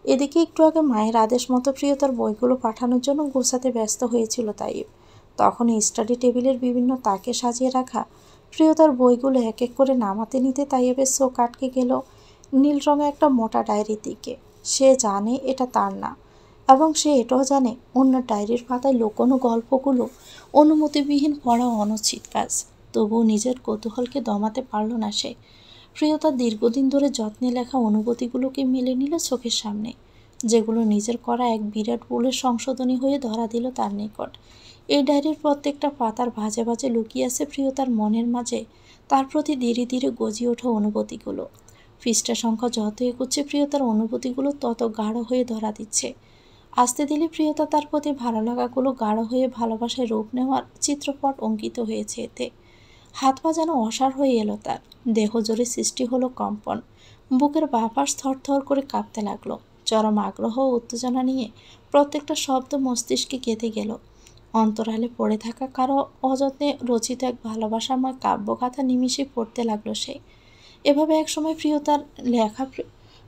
এদিকে একটু আগে মায়ের আদেশ মতো প্রিয়তার বইগুলো পাঠানোর জন্য গোছাতে ব্যস্ত হয়েছিল তাইব। তখন স্টাডি টেবিলের বিভিন্ন তাকে সাজিয়ে রাখা প্রিয়তার বইগুলো এক এক করে নামাতে নিতে তাইবের চোখ আটকে গেল নীল রঙে একটা মোটা ডায়েরির দিকে। সে জানে এটা তার না, এবং সে এটাও জানে অন্য ডায়েরির পাতায় লুকোনো গল্পগুলো অনুমতিবিহীন পড়া অনুচিত কাজ। তবুও নিজের কৌতূহলকে দমাতে পারল না সে। প্রিয়তার দীর্ঘদিন ধরে যত্নে লেখা অনুভূতিগুলোকে মেলে নিল চোখের সামনে, যেগুলো নিজের করা এক বিরাট ভুলের সংশোধনী হয়ে ধরা দিল তার নিকট। এই ডায়েরির প্রত্যেকটা পাতার ভাঁজে ভাঁজে লুকিয়ে আছে প্রিয়তার মনের মাঝে তার প্রতি ধীরে ধীরে গজিয়ে ওঠা অনুভূতিগুলো। পৃষ্ঠা সংখ্যা যত এগোচ্ছে প্রিয়তার অনুভূতিগুলো তত গাঢ় হয়ে ধরা দিচ্ছে। আসতে দিলে প্রিয়তা তার প্রতি ভালো লাগাগুলো গাঢ় হয়ে ভালোবাসায় রূপ নেওয়ার চিত্রপট অঙ্কিত হয়েছে এতে। হাত পা যেন অসাড় হয়ে এলো তার, দেহ জোরে সৃষ্টি হলো কম্পন, বুকের বাপাস থরথর করে কাঁপতে লাগলো। চরম আগ্রহ ও উত্তেজনা নিয়ে প্রত্যেকটা শব্দ মস্তিষ্কে গেঁথে গেল। অন্তরালে পড়ে থাকা কারো অযত্নে রচিত এক ভালোবাসাময় কাব্যগাথা নিমিষে পড়তে লাগলো সে। এভাবে একসময় প্রিয়তার লেখা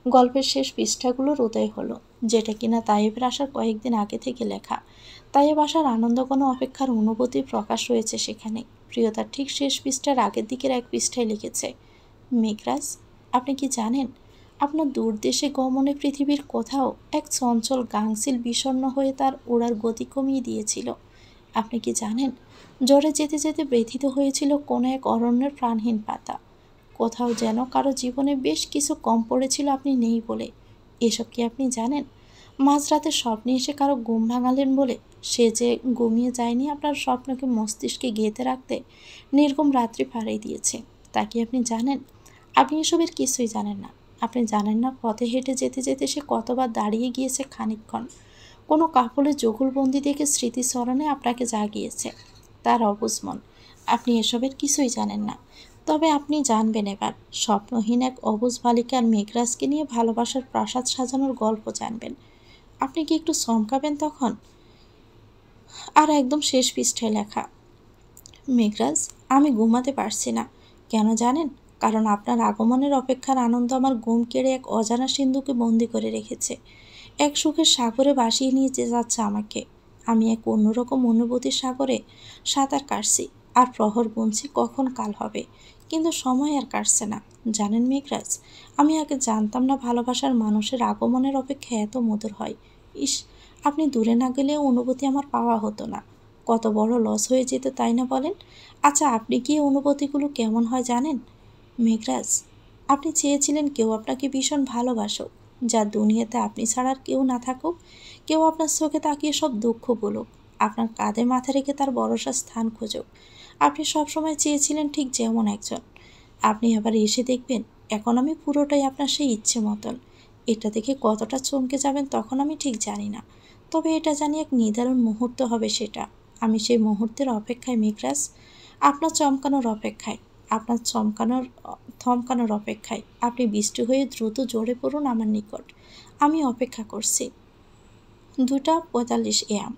গল্পের শেষ পৃষ্ঠাগুলোর উদয় হলো, যেটা কিনা তাইয়েবের আসার কয়েকদিন আগে থেকে লেখা। তাইয়েব আসার আনন্দ কোনো অপেক্ষার অনুভূতি প্রকাশ রয়েছে সেখানে। প্রিয়তার ঠিক শেষ পৃষ্ঠার আগের দিকের এক পৃষ্ঠায় লিখেছে, মেঘরাজ, আপনি কি জানেন আপনার দূরদেশে গমনে পৃথিবীর কোথাও এক চঞ্চল গাংচিল বিষণ্ণ হয়ে তার ওড়ার গতি কমিয়ে দিয়েছিল। আপনি কি জানেন জ্বরে যেতে যেতে ব্যথিত হয়েছিল কোনো এক অরণ্যের প্রাণহীন পাতা। কোথাও যেন কারো জীবনে বেশ কিছু কম পড়েছিল আপনি নেই বলে। এসব কি আপনি জানেন? মাঝরাতে স্বপ্নে এসে কারো ঘুম ভাঙালেন বলে সে যে ঘুমিয়ে যায়নি আপনার স্বপ্নকে মস্তিষ্কে গেঁথে রাখতে নির্ঘুম রাত্রি পাড়িয়ে দিয়েছে। তা কি আপনি জানেন? আপনি এসবের কিছুই জানেন না। আপনি জানেন না পথে হেঁটে যেতে যেতে সে কতবার দাঁড়িয়ে গিয়েছে খানিকক্ষণ, কোনো কাপড়ে জগুলবন্দি দেখে স্মৃতিস্মরণে আপনাকে জাগিয়েছে তার অবুঝ মন। আপনি এসবের কিছুই জানেন না। তবে আপনি জানবেন এবার, স্বপ্নহীন এক অবুঝ বালিকার মেঘরাজকে নিয়ে ভালোবাসার প্রাসাদ সাজানোর গল্প জানবেন। আপনি কি একটু চমকাবেন তখন? আর একদম শেষ পৃষ্ঠায় লেখা, মেঘরাজ, আমি ঘুমাতে পারছি না। কেন জানেন? কারণ আপনার আগমনের অপেক্ষার আনন্দ আমার ঘুম কেড়ে এক অজানা সিন্ধুকে বন্দি করে রেখেছে। এক সুখের সাগরে ভাসিয়ে নিয়ে যাচ্ছে আমাকে। আমি এক অন্যরকম অনুভূতির সাগরে সাঁতার কাটছি আর প্রহর গুনছি কখন কাল হবে, কিন্তু সময় আর কাটছে না। জানেন মেঘরাজ, আমি আগে জানতাম না ভালোবাসার মানুষের আগমনের অপেক্ষা এত মধুর হয়। ইস, আপনি দূরে না গেলেও অনুভূতি আমার পাওয়া হতো না। কত বড় লস হয়ে যেত, তাই না বলেন? আচ্ছা, আপনি কি এই অনুভূতিগুলো কেমন হয় জানেন মেঘরাজ? আপনি চেয়েছিলেন কেউ আপনাকে ভীষণ ভালোবাসুক, যা দুনিয়াতে আপনি ছাড়া আর কেউ না থাকুক। কেউ আপনার চোখে তাকিয়ে সব দুঃখ বলুক, আপনার কাঁধে মাথা রেখে তার ভরসার স্থান খুঁজুক। আপনি সবসময় চেয়েছিলেন ঠিক যেমন একজন। আপনি আবার এসে দেখবেন এখন আমি পুরোটাই আপনার সেই ইচ্ছে মতন। এটা দেখে কতটা চমকে যাবেন তখন আমি ঠিক জানি না। তবে এটা জানি এক নির্ধারণ মুহূর্ত হবে সেটা। আমি সেই মুহূর্তের অপেক্ষায় মেঘরাজ, আপনার চমকানোর অপেক্ষায়, আপনার থমকানোর অপেক্ষায়। আপনি বৃষ্টি হয়ে দ্রুত জোরে পড়ুন আমার নিকট। আমি অপেক্ষা করছি। 2:45 AM।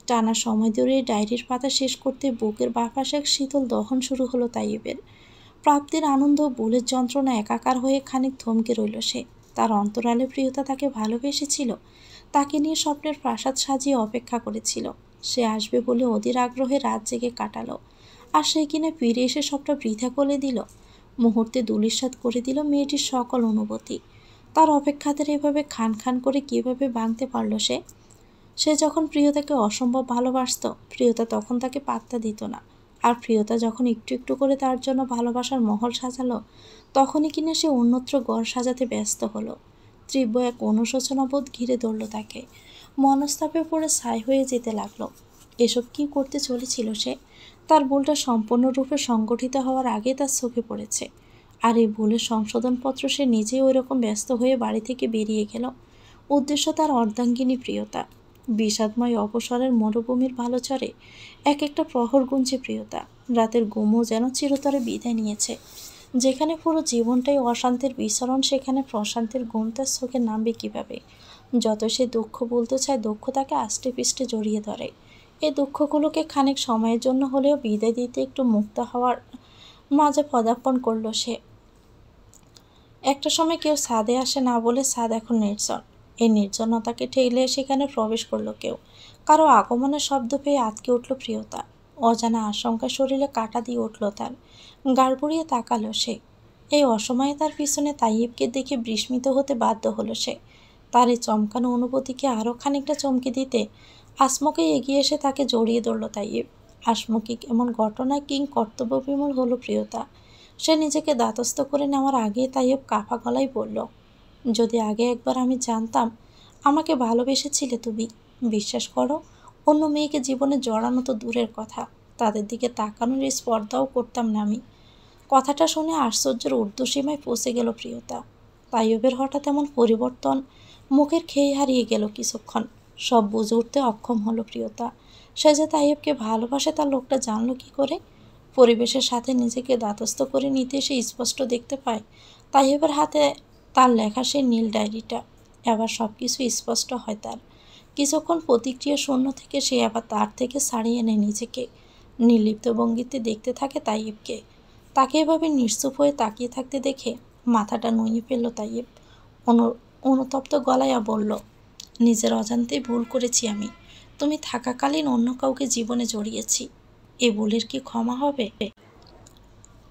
টানা সময় ধরে ডায়েরির পাতা শেষ করতে বুকের বাপাশে এক শীতল দহন শুরু হলো তাইয়েবের। প্রাপ্তির আনন্দ ভুলের যন্ত্রণা একাকার হয়ে খানিক থমকে রইল সে। তার অন্তরালে প্রিয়তা তাকে ভালোবেসেছিল, তাকে নিয়ে স্বপ্নের প্রাসাদ সাজিয়ে অপেক্ষা করেছিল। সে আসবে বলে অধীর আগ্রহে রাত জেগে কাটালো, আর সে কিনা ফিরে এসে সবটা বৃথা করে দিল। মুহূর্তে ধূলিসাৎ করে দিল মেয়েটির সকল অনুভূতি। তার অপেক্ষাদের এভাবে খান খান করে কীভাবে ভাঙতে পারল সে? সে যখন প্রিয়তাকে অসম্ভব ভালোবাসত, প্রিয়তা তখন তাকে পাত্তা দিত না। আর প্রিয়তা যখন একটু একটু করে তার জন্য ভালোবাসার মহল সাজালো, তখনই কিনা সে অন্যত্র ঘর সাজাতে ব্যস্ত হলো। তীব্র এক অনুশোচনাবোধ ঘিরে ধরল তাকে। মনস্তাপে পড়ে ছাই হয়ে যেতে লাগলো। এসব কি করতে চলেছিল সে? তার ভুলটা সম্পূর্ণরূপে সংগঠিত হওয়ার আগে তার চোখে পড়েছে। আর এই ভুলের সংশোধনপত্র সে নিজেই ওই রকম ব্যস্ত হয়ে বাড়ি থেকে বেরিয়ে গেল। উদ্দেশ্য তার অর্ধাঙ্গিনী প্রিয়তা। বিষাদময় অবসরের মরুভূমির ভালো চরে এক একটা প্রহর গুনছে প্রিয়তা। রাতের ঘুমও যেন চিরতরে বিদায় নিয়েছে। যেখানে পুরো জীবনটাই অশান্তির বিচরণ, সেখানে প্রশান্তির ঘুম তার চোখে নামবে কীভাবে? যত সে দুঃখ বলতে চায়, দুঃখ তাকে আষ্টে পিষ্টে জড়িয়ে ধরে। এই দুঃখগুলোকে খানিক সময়ের জন্য হলেও বিদায় দিতে একটু মুক্ত হওয়ার মাঝে পদার্পণ করলো সে। একটা সময় কেউ ছাদে আসে না বলে ছাদ এখন নির্জন। এই নির্জনতাকে ঠেলে সেখানে প্রবেশ করলো কেউ। কারো আগমনের শব্দ পেয়ে আঁতকে উঠল প্রিয়তা। অজানা আশঙ্কা শরীরে কাঁটা দিয়ে উঠল তার। গাড় বুড়িয়ে তাকালো সে। এই অসময়ে তার পিছনে তাইয়েবকে দেখে বিস্মিত হতে বাধ্য হলো সে। তার এই চমকানো অনুভূতিকে আরও খানিকটা চমকে দিতে আসমকে এগিয়ে এসে তাকে জড়িয়ে ধরল তাইয়েব। আসমকিক এমন ঘটনায় কিং কর্তব্যবিমূঢ় হলো প্রিয়তা। সে নিজেকে দাতস্থ করে নেওয়ার আগে তাইয়েব কাঁপা গলায় বলল, যদি আগে একবার আমি জানতাম আমাকে ভালোবেসেছিলে তুমি। বিশ্বাস করো, অন্য মেয়েকে জীবনে জড়ানো তো দূরের কথা, তাদের দিকে তাকানোর স্পর্ধাও করতাম না আমি। কথাটা শুনে আশ্চর্যের ঊর্ধ্বসীমায় পৌঁছে গেল প্রিয়তা। তাইয়েবের হঠাৎ এমন পরিবর্তন মুখের খেয়ে হারিয়ে গেল কিছুক্ষণ। সব বুঝে উঠতে অক্ষম হলো প্রিয়তা। সে যে তাইয়েবকে ভালোবাসে তার লোকটা জানলো কি করে? পরিবেশের সাথে নিজেকে দাতস্থ করে নিতে সে স্পষ্ট দেখতে পায় তাইয়েবের হাতে তার লেখা সেই নীল ডায়েরিটা। এবার সব কিছু স্পষ্ট হয় তার। কিছুক্ষণ প্রতিক্রিয়া শূন্য থেকে সে আবার তার থেকে ছাড়িয়ে নেয় নিজেকে। নির্লিপ্ত ভঙ্গিতে দেখতে থাকে তাইয়েবকে। তাকে এভাবে নিশ্চুপ হয়ে তাকিয়ে থাকতে দেখে মাথাটা নুয়ে ফেলল তাইয়েব। অনুতপ্ত গলায় বলল, নিজের অজান্তেই ভুল করেছি আমি। তুমি থাকাকালীন অন্য কাউকে জীবনে জড়িয়েছি। এ ভুলের কি ক্ষমা হবে?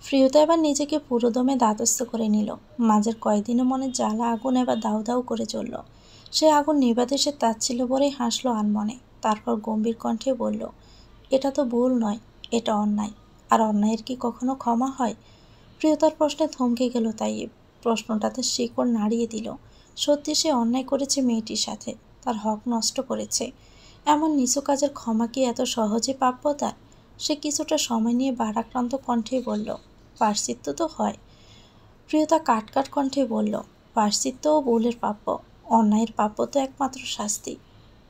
প্রিয়তা এবার নিজেকে পুরোদমে ধাতস্থ করে নিল। মাঝের কয়েকদিনে মনে জ্বালা আগুন এবার দাউ দাউ করে জ্বলল। সে আগুন নেভাতে সে তাচ্ছিল্য ভরেই হাসল আনমনে। তারপর গম্ভীর কণ্ঠে বলল, এটা তো ভুল নয়, এটা অন্যায়। আর অন্যায়ের কি কখনো ক্ষমা হয়? প্রিয়তার প্রশ্নে থমকে গেল তাইয়েব। প্রশ্নটাতে শিকড় নাড়িয়ে দিল। সত্যি সে অন্যায় করেছে মেয়েটির সাথে, তার হক নষ্ট করেছে। এমন নিচু কাজের ক্ষমা কি এত সহজে প্রাপ্য তার? সে কিছুটা সময় নিয়ে ভারাক্রান্ত কণ্ঠে বলল, প্রায়শ্চিত্ত তো হয়। প্রিয়তা কাটকাট কণ্ঠে বলল, প্রায়শ্চিত্ত ও ভুলের প্রাপ্য, অন্যায়ের প্রাপ্য তো একমাত্র শাস্তি।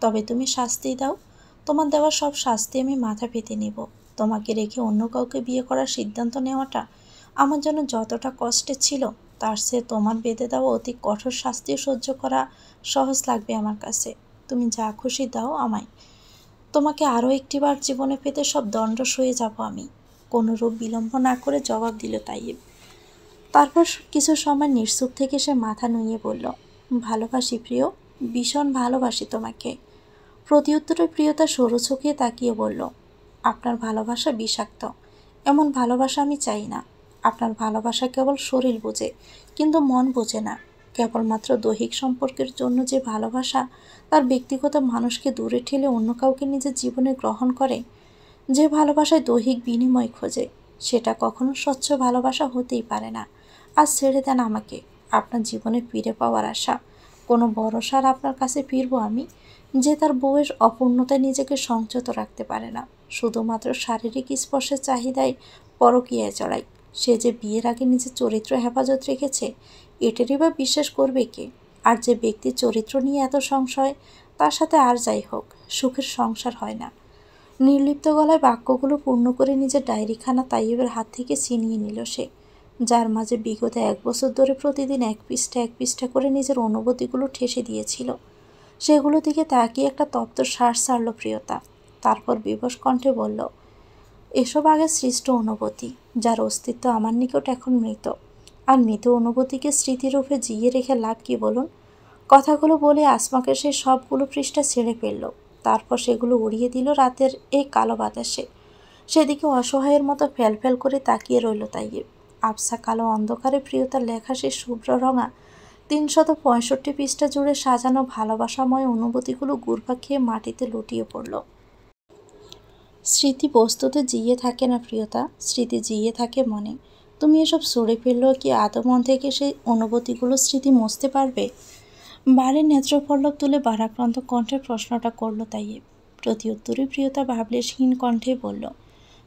তবে তুমি শাস্তি দাও। তোমার দেওয়া সব শাস্তি আমি মাথা পেতে নেব। তোমাকে রেখে অন্য কাউকে বিয়ে করার সিদ্ধান্ত নেওয়াটা আমার জন্য যতটা কষ্টের ছিল, তার চেয়ে তোমার বেঁধে দেওয়া অতি কঠোর শাস্তিও সহ্য করা সহজ লাগবে আমার কাছে। তুমি যা খুশি দাও আমায়। তোমাকে আরও একটিবার জীবনে পেতে সব দণ্ড সয়ে যাব আমি। কোনোরূপ বিলম্ব না করে জবাব দিল তাইয়েব। তারপর কিছু সময় নিশ্চুপ থেকে সে মাথা নুইয়ে বলল, ভালোবাসি প্রিয়, ভীষণ ভালোবাসি তোমাকে। প্রতিউত্তরে প্রিয়তা সরু চোখে তাকিয়ে বলল, আপনার ভালোবাসা বিষাক্ত। এমন ভালোবাসা আমি চাই না। আপনার ভালোবাসা কেবল শরীর বোঝে, কিন্তু মন বোঝে না। কেবলমাত্র দৈহিক সম্পর্কের জন্য যে ভালোবাসা তার ব্যক্তিগত মানুষকে দূরে ঠেলে অন্য কাউকে নিজের জীবনে গ্রহণ করে, যে ভালোবাসায় দৈহিক বিনিময় খোঁজে, সেটা কখনো স্বচ্ছ ভালোবাসা হতেই পারে না। আজ ছেড়ে দেন আমাকে। আপনার জীবনে ফিরে পাওয়ার আশা, কোনো ভরসার আপনার কাছে ফিরবো আমি, যে তার বউয়ের অপূর্ণতায় নিজেকে সংযত রাখতে পারে না, শুধুমাত্র শারীরিক স্পর্শের চাহিদায় পরকীয়ায় জড়ায়। সে যে বিয়ের আগে নিজের চরিত্র হেফাজত রেখেছে, এটারই বা বিশ্বাস করবে কে? আর যে ব্যক্তির চরিত্র নিয়ে এত সংশয়, তার সাথে আর যাই হোক, সুখের সংসার হয় না। নির্লিপ্ত গলায় বাক্যগুলো পূর্ণ করে নিজের ডায়েরিখানা তাইয়েবের হাত থেকে ছিনিয়ে নিল সে, যার মাঝে বিগত 1 বছর ধরে প্রতিদিন এক পৃষ্ঠা করে নিজের অনুভূতিগুলো ঠেসে দিয়েছিল। সেগুলো দিকে তাকিয়ে একটা তপ্ত শ্বাস ছাড়ল প্রিয়তা। তারপর বিবশ কণ্ঠে বলল, এসব আগে সৃষ্ট অনুভূতি, যার অস্তিত্ব আমার নিকট এখন মৃত। আর মৃত অনুভূতিকে স্মৃতিরূপে জিয়ে রেখে লাভ কি বলুন? কথাগুলো বলে আসমাকে সে সবগুলো পৃষ্ঠা ছেড়ে ফেলল। তারপর সেগুলো উড়িয়ে দিল রাতের এই কালো বাতাসে। সেদিকে অসহায়ের মতো ফ্যাল করে তাকিয়ে রইল তাইয়েব। আবছা কালো অন্ধকারে প্রিয়তার লেখা সে শুভ্র রঙা 365 পৃষ্ঠা জুড়ে সাজানো ভালোবাসাময় অনুভূতিগুলো ঘুরপাক খেয়ে মাটিতে লুটিয়ে পড়ল। স্মৃতি বস্তুতে জিয়ে থাকে না প্রিয়তা, স্মৃতি জিয়ে থাকে মনে। তুমি এসব সরে ফেললেও কি আদৌ মন থেকে সেই অনুভূতিগুলো স্মৃতি মুছতে পারবে? বাড়ির নেত্রপল্লব তুলে ভারাক্রান্ত কণ্ঠে প্রশ্নটা করল তাইয়েব। প্রতিউত্তরে প্রিয়তা ভাবলেশহীন কণ্ঠে বলল,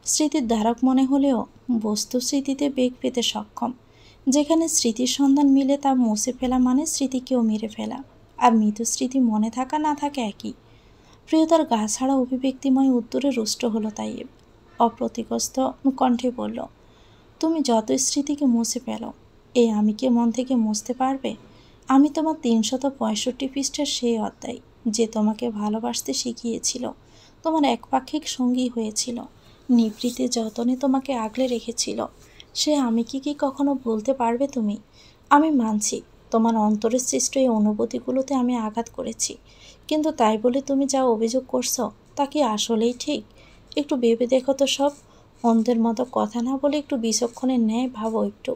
স্মৃতির ধারক মনে হলেও বস্তু স্মৃতিতে বেগ পেতে সক্ষম। যেখানে স্মৃতির সন্ধান মিলে তা মুছে ফেলা মানে স্মৃতিকেও মেরে ফেলা। আর মৃত স্মৃতি মনে থাকা না থাকা একই। প্রিয়তার গা ছাড়া অভিব্যক্তিময় উত্তরে রুষ্ট হলো তাইয়েব। অপ্রতিকস্থ কণ্ঠে বলল, তুমি যতই স্মৃতিকে মুছে ফেলো, এই আমিকে মন থেকে মুছতে পারবে? আমি তোমার 365 পৃষ্ঠার সেই অধ্যায়, যে তোমাকে ভালোবাসতে শিখিয়েছিল, তোমার একপাক্ষিক সঙ্গী হয়েছিল, নিভৃতে যতনে তোমাকে আগলে রেখেছিল, সে আমি কি কখনো বলতে পারবে তুমি? আমি মানছি তোমার অন্তরের সৃষ্ট এই অনুভূতিগুলোতে আমি আঘাত করেছি, কিন্তু তাই বলে তুমি যা অভিযোগ করছো তা কি আসলেই ঠিক? একটু ভেবে দেখো তো সব। অন্ধের মতো কথা না বলে একটু বিচক্ষণের ন্যায় ভাবো একটু।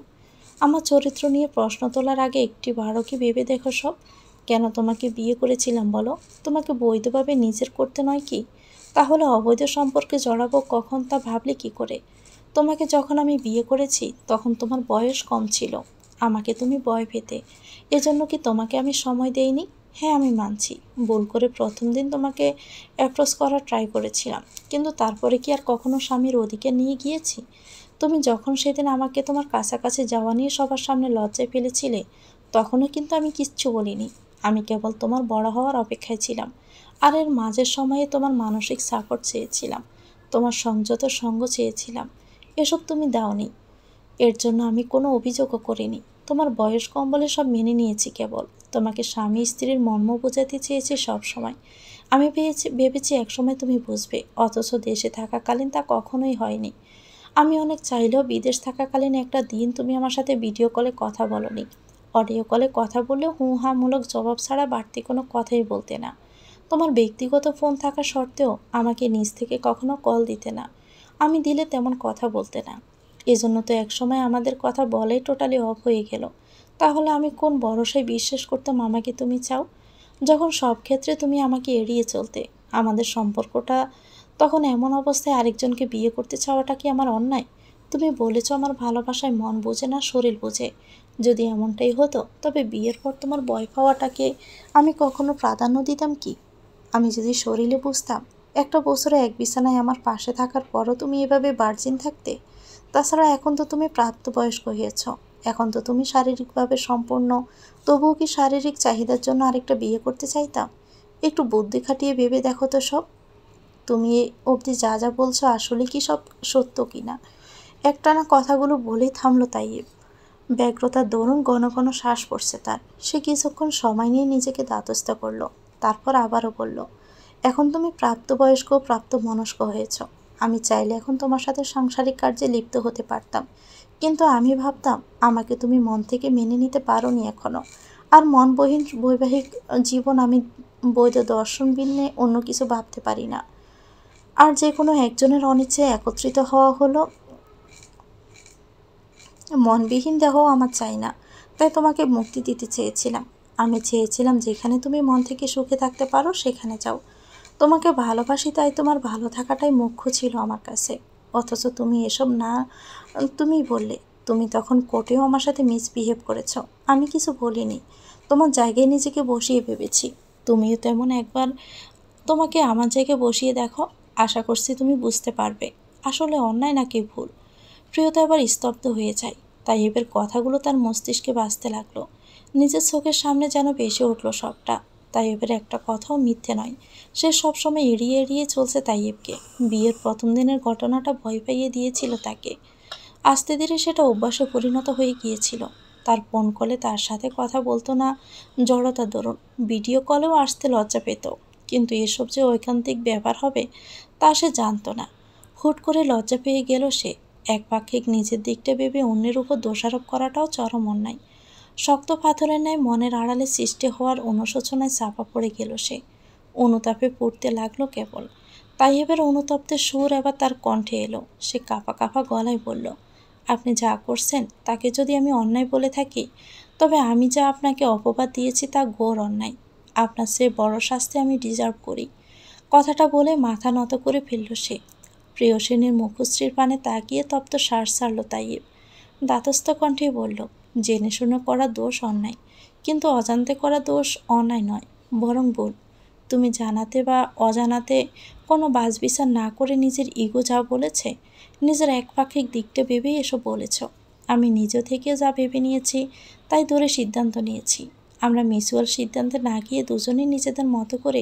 আমার চরিত্র নিয়ে প্রশ্ন তোলার আগে একটিবারও কি ভেবে দেখো সব? কেন তোমাকে বিয়ে করেছিলাম বলো? তোমাকে বৈধভাবে নিজের করতে নয় কি? তাহলে অবৈধ সম্পর্কে জড়াবো কখন তা ভাবলে কি করে? তোমাকে যখন আমি বিয়ে করেছি তখন তোমার বয়স কম ছিল, আমাকে তুমি ভয় পেতে। এজন্য কি তোমাকে আমি সময় দেইনি? হ্যাঁ, আমি মানছি, ভুল করে প্রথম দিন তোমাকে অ্যাপ্রোচ করার ট্রাই করেছিলাম, কিন্তু তারপরে কি আর কখনো স্বামীর ওদিকে নিয়ে গিয়েছি? তুমি যখন সেদিন আমাকে তোমার কাছাকাছি যাওয়া নিয়ে সবার সামনে লজ্জায় ফেলেছিলে, তখনও কিন্তু আমি কিচ্ছু বলিনি। আমি কেবল তোমার বড় হওয়ার অপেক্ষায় ছিলাম। আর এর মাঝের সময়ে তোমার মানসিক সাপোর্ট চেয়েছিলাম, তোমার সংযত সঙ্গ চেয়েছিলাম। এসব তুমি দাওনি। এর জন্য আমি কোনো অভিযোগও করিনি। তোমার বয়স কম বলে সব মেনে নিয়েছি কেবল। তোমাকে স্বামী স্ত্রীর মর্ম বোঝাতে চেয়েছি সব সময়। আমি ভেবেছি একসময় তুমি বুঝবে, অথচ দেশে থাকাকালীন তা কখনোই হয়নি। আমি অনেক চাইলেও বিদেশ থাকাকালীন একটা দিন তুমি আমার সাথে ভিডিও কলে কথা বলোনি। অডিও কলে কথা বললে হু হামূলক জবাব ছাড়া বাড়তি কোনো কথাই বলতে না। তোমার ব্যক্তিগত ফোন থাকা সত্ত্বেও আমাকে নিজ থেকে কখনো কল দিতে না, আমি দিলে তেমন কথা বলতে না। এজন্য তো একসময় আমাদের কথা বলাই টোটালি অফ হয়ে গেল। তাহলে আমি কোন ভরসায় বিশ্বাস করতাম আমাকে তুমি চাও, যখন সব ক্ষেত্রে তুমি আমাকে এড়িয়ে চলতে? আমাদের সম্পর্কটা তখন এমন অবস্থায় আরেকজনকে বিয়ে করতে চাওয়াটা কি আমার অন্যায়? তুমি বলেছ আমার ভালোবাসায় মন বোঝে না, শরীর বোঝে। যদি এমনটাই হতো তবে বিয়ের পর তোমার ভয় পাওয়াটাকে আমি কখনো প্রাধান্য দিতাম কি? আমি যদি শরীরে বুঝতাম, একটা বছরে এক বিছানায় আমার পাশে থাকার পরও তুমি এভাবে ভার্জিন থাকতে। তাছাড়া এখন তো তুমি প্রাপ্তবয়স্ক হয়েছ, এখন তো তুমি শারীরিকভাবে সম্পূর্ণ। তবুও কি শারীরিক চাহিদার জন্য আরেকটা বিয়ে করতে চাইতাম? একটু বুদ্ধি খাটিয়ে ভেবে দেখো তো সব। তুমি অবধি যা যা বলছো আসলে কি সব সত্য কি না? একটানা কথাগুলো বলেই থামলো তাইয়েব। ব্যগ্রতার দরুন ঘন ঘন শ্বাস পড়ছে তার। সে কিছুক্ষণ সময় নিয়ে নিজেকে ধাতস্থ করলো, তারপর আবারও বলল, এখন তুমি প্রাপ্তবয়স্ক প্রাপ্তমনস্ক হয়েছ। আমি চাইলে এখন তোমার সাথে সাংসারিক কার্যে লিপ্ত হতে পারতাম, কিন্তু আমি ভাবতাম আমাকে তুমি মন থেকে মেনে নিতে পারোনি এখনো। আর মনবহীন বৈবাহিক জীবন আমি বৈধ দর্শন ভিন্নে অন্য কিছু ভাবতে পারি না। আর যে কোনো একজনের অনিচ্ছায় একত্রিত হওয়া হলো, মনবিহীন দেহ আমার চাই না। তাই তোমাকে মুক্তি দিতে চেয়েছিলাম। আমি চেয়েছিলাম যেখানে তুমি মন থেকে সুখে থাকতে পারো সেখানে যাও। তোমাকে ভালোবাসি, তাই তোমার ভালো থাকাটাই মুখ্য ছিল আমার কাছে। অথচ তুমি এসব না, তুমি বললে। তুমি তখন কোর্টেও আমার সাথে মিসবিহেভ করেছ, আমি কিছু বলিনি। তোমার জায়গায় নিজেকে বসিয়ে ভেবেছি। তুমিও তেমন একবার তোমাকে আমার জায়গায় বসিয়ে দেখো, আশা করছি তুমি বুঝতে পারবে আসলে অন্যায় নাকি ভুল। প্রিয়তা এবার স্তব্ধ হয়ে যায়। তাইয়েবের কথাগুলো তার মস্তিষ্কে বাজতে লাগলো। নিজের চোখের সামনে যেন ভেসে উঠল সবটা। তাইয়েবের একটা কথাও মিথ্যে নয়। সে সবসময় এড়িয়ে এড়িয়ে চলছে তাইয়েবকে। বিয়ের প্রথম দিনের ঘটনাটা ভয় পাইয়ে দিয়েছিল তাকে। আস্তে ধীরে সেটা অভ্যাসে পরিণত হয়ে গিয়েছিল। তার ফোন কলে তার সাথে কথা বলতো না, জড়তা দরুন। ভিডিও কলেও আসতে লজ্জা পেত। কিন্তু এসব যে ঐকান্তিক ব্যাপার হবে তা সে জানতো না। হুট করে লজ্জা পেয়ে গেল সে। একপাক্ষিক নিজের দিকটা ভেবে অন্যের উপর দোষারোপ করাটাও চরম অন্যায়। শক্ত পাথরের ন্যায় মনের আড়ালে সৃষ্টি হওয়ার অনুশোচনায় চাপা পড়ে গেল সে। অনুতাপে পড়তে লাগলো কেবল। তাইয়েবের অনুতপ্তের সুর এবার তার কণ্ঠে এলো। সে কাঁপা কাঁপা গলায় বলল, আপনি যা করছেন তাকে যদি আমি অন্যায় বলে থাকি, তবে আমি যা আপনাকে অপবাদ দিয়েছি তা ঘোর অন্যায়। আপনার চেয়ে বড় শাস্তি আমি ডিজার্ভ করি। কথাটা বলে মাথা নত করে ফেলল সে। প্রিয়সিনীর মুখশ্রীর পানে তাকিয়ে তপ্ত শ্বাস ছাড়ল তাইয়েব। দাতস্থ কণ্ঠে বলল, জেনে শুনে করা দোষ অন্যায়, কিন্তু অজান্তে করা দোষ অন্যায় নয়, বরং ভুল। তুমি জানাতে বা অজানাতে কোনো বাছবিচার না করে নিজের ইগো যা বলেছে, নিজের একপাক্ষিক দিকটা ভেবেই এসব বলেছ। আমি নিজে থেকে যা ভেবে নিয়েছি তাই ধরে সিদ্ধান্ত নিয়েছি। আমরা মিউচুয়াল সিদ্ধান্তে না গিয়ে দুজনেই নিজেদের মতো করে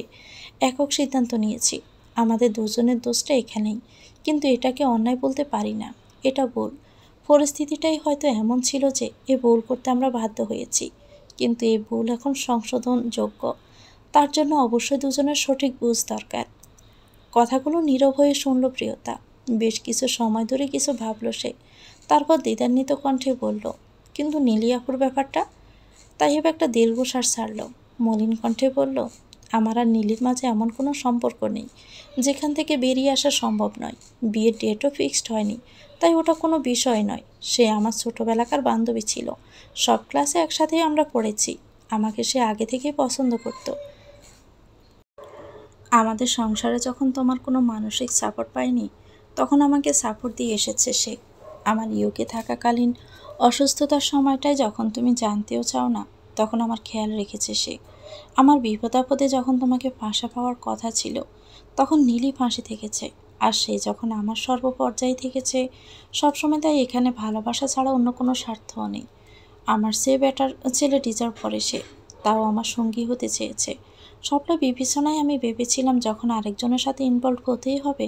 একক সিদ্ধান্ত নিয়েছি। আমাদের দুজনের দোষটা এখানেই, কিন্তু এটাকে অন্যায় বলতে পারি না। এটা ভুল। পরিস্থিতিটাই হয়তো এমন ছিল যে এ ভুল করতে আমরা বাধ্য হয়েছি, কিন্তু এই ভুল এখন সংশোধনযোগ্য। তার জন্য অবশ্যই দুজনের সঠিক বুঝ দরকার। কথাগুলো নীরব হয়ে শুনল প্রিয়তা। বেশ কিছু সময় ধরে কিছু ভাবল সে। তারপর দ্বিধান্বিত কণ্ঠে বলল, কিন্তু নীলিয়াপুর ব্যাপারটা? তাইব একটা দীর্ঘশ্বাস ছাড়ল। মলিন কণ্ঠে বলল, আমার আর নীলির মাঝে এমন কোনো সম্পর্ক নেই যেখান থেকে বেরিয়ে আসা সম্ভব নয়। বিয়ের ডেটও ফিক্সড হয়নি, তাই ওটা কোনো বিষয় নয়। সে আমার ছোটোবেলাকার বান্ধবী ছিল। সব ক্লাসে একসাথেই আমরা পড়েছি। আমাকে সে আগে থেকেই পছন্দ করত। আমাদের সংসারে যখন তোমার কোনো মানসিক সাপোর্ট পায়নি, তখন আমাকে সাপোর্ট দিয়ে এসেছে সে। আমার ইউকে থাকাকালীন অসুস্থতার সময়টায় যখন তুমি জানতেও চাও না, তখন আমার খেয়াল রেখেছে সে। আমার বিপদাপদে যখন তোমাকে ফাঁসা পাওয়ার কথা ছিল, তখন নীলই ফাঁসি থেকেছে। আর সে যখন আমার সর্বপর্যায়ে থেকেছে, সবসময় তাই এখানে ভালোবাসা ছাড়া অন্য কোনো স্বার্থও নেই। আমার সে বেটার ছেলে ডিজার্ভ করে সে, তাও আমার সঙ্গী হতে চেয়েছে। সবটা বিবেচনায় আমি ভেবেছিলাম যখন আরেকজনের সাথে ইনভলভ হতেই হবে,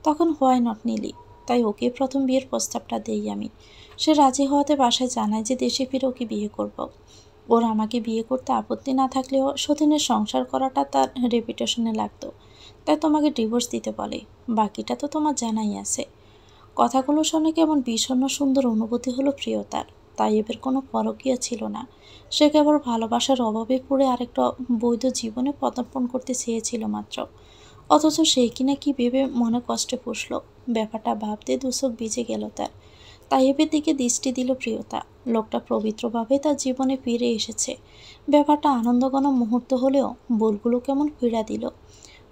তখন হোয়াই নট নীলি। তাই ওকে প্রথম বিয়ের প্রস্তাবটা দেই আমি। সে রাজি হওয়াতে বাসায় জানায় যে দেশে ফিরে ওকে বিয়ে করব। ওর আমাকে বিয়ে করতে আপত্তি না থাকলেও সতীনের সংসার করাটা তার রেপুটেশনে লাগতো, তাই তোমাকে ডিভোর্স দিতে বলে। বাকিটা তো তোমার জানাই আছে। কথাগুলো শুনে কেমন বিষণ্ণ সুন্দর অনুভূতি হলো প্রিয়তার। তাইয়েবের কোনো পরকীয়া ছিল না। সে কেবল ভালোবাসার অভাবে পড়ে আরেকটা বৈধ জীবনে পদার্পণ করতে চেয়েছিল মাত্র। অথচ সে কিনা কি ভেবে মনে কষ্টে পুষল। ব্যাপারটা ভাবতে দুচোখ ভিজে গেল তার। তাইয়েবের দিকে দৃষ্টি দিল প্রিয়তা। লোকটা পবিত্রভাবে তার জীবনে ফিরে এসেছে। ব্যাপারটা আনন্দঘন মুহূর্ত হলেও ভুলগুলো কেমন পীড়া দিল।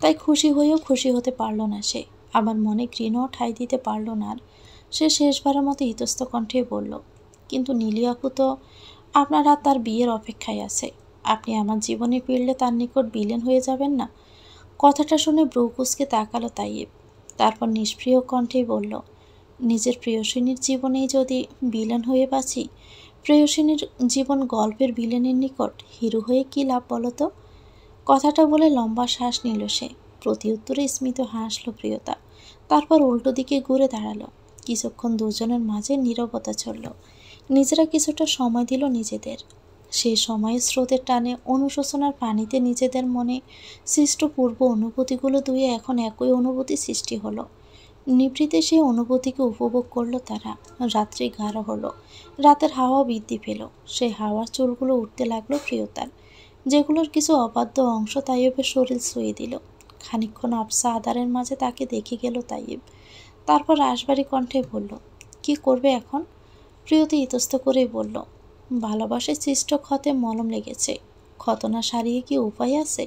তাই খুশি হয়েও খুশি হতে পারল না সে। আবার মনে ঘৃণাও ঠাঁই দিতে পারল না আর। সে শেষবারের মতো ইতস্ত কণ্ঠে বলল, কিন্তু নীলি আপু তো আপনার আর তার বিয়ের অপেক্ষায় আছে। আপনি আমার জীবনে ফিরলে তার নিকট বিলীন হয়ে যাবেন না? কথাটা শুনে ব্রু কুঁচকে তাকালো তাইয়েব। তারপর নিষ্প্রিয় কণ্ঠেই বলল, নিজের প্রেয়সিনীর জীবনেই যদি বিলেন হয়ে বাঁচি, প্রেয়সিনীর জীবন গল্পের বিলেনের নিকট হিরো হয়ে কী লাভ বলো তো? কথাটা বলে লম্বা শ্বাস নিল সে। প্রতি উত্তরে স্মিত হাসল প্রিয়তা। তারপর উল্টো দিকে ঘুরে দাঁড়ালো। কিছুক্ষণ দুজনের মাঝে নীরবতা চলল। নিজেরা কিছুটা সময় দিল নিজেদের। সেই সময়ের স্রোতের টানে অনুশোচনার পানিতে নিজেদের মনে সৃষ্ট পূর্ব অনুভূতিগুলো ধুয়ে এখন একই অনুভূতি সৃষ্টি হলো। নিভৃতে সেই অনুভূতিকে উপভোগ করলো তারা। রাত্রি গাঢ় হলো। রাতের হাওয়া বৃদ্ধি পেল। সেই হাওয়ার চুলগুলো উঠতে লাগলো প্রিয়তার, যেগুলোর কিছু অবাধ্য অংশ তাইয়েবের শরীর ছুঁয়ে দিল। খানিকক্ষণ আবসা আধারের মাঝে তাকে দেখে গেল তাইয়েব। তারপর রাশবাড়ি কণ্ঠে বলল, কি করবে এখন? প্রিয়তি ইতস্ত করেই বলল, ভালোবাসায় সৃষ্ট ক্ষতে মলম লেগেছে, ক্ষত না সারিয়ে কি উপায় আছে?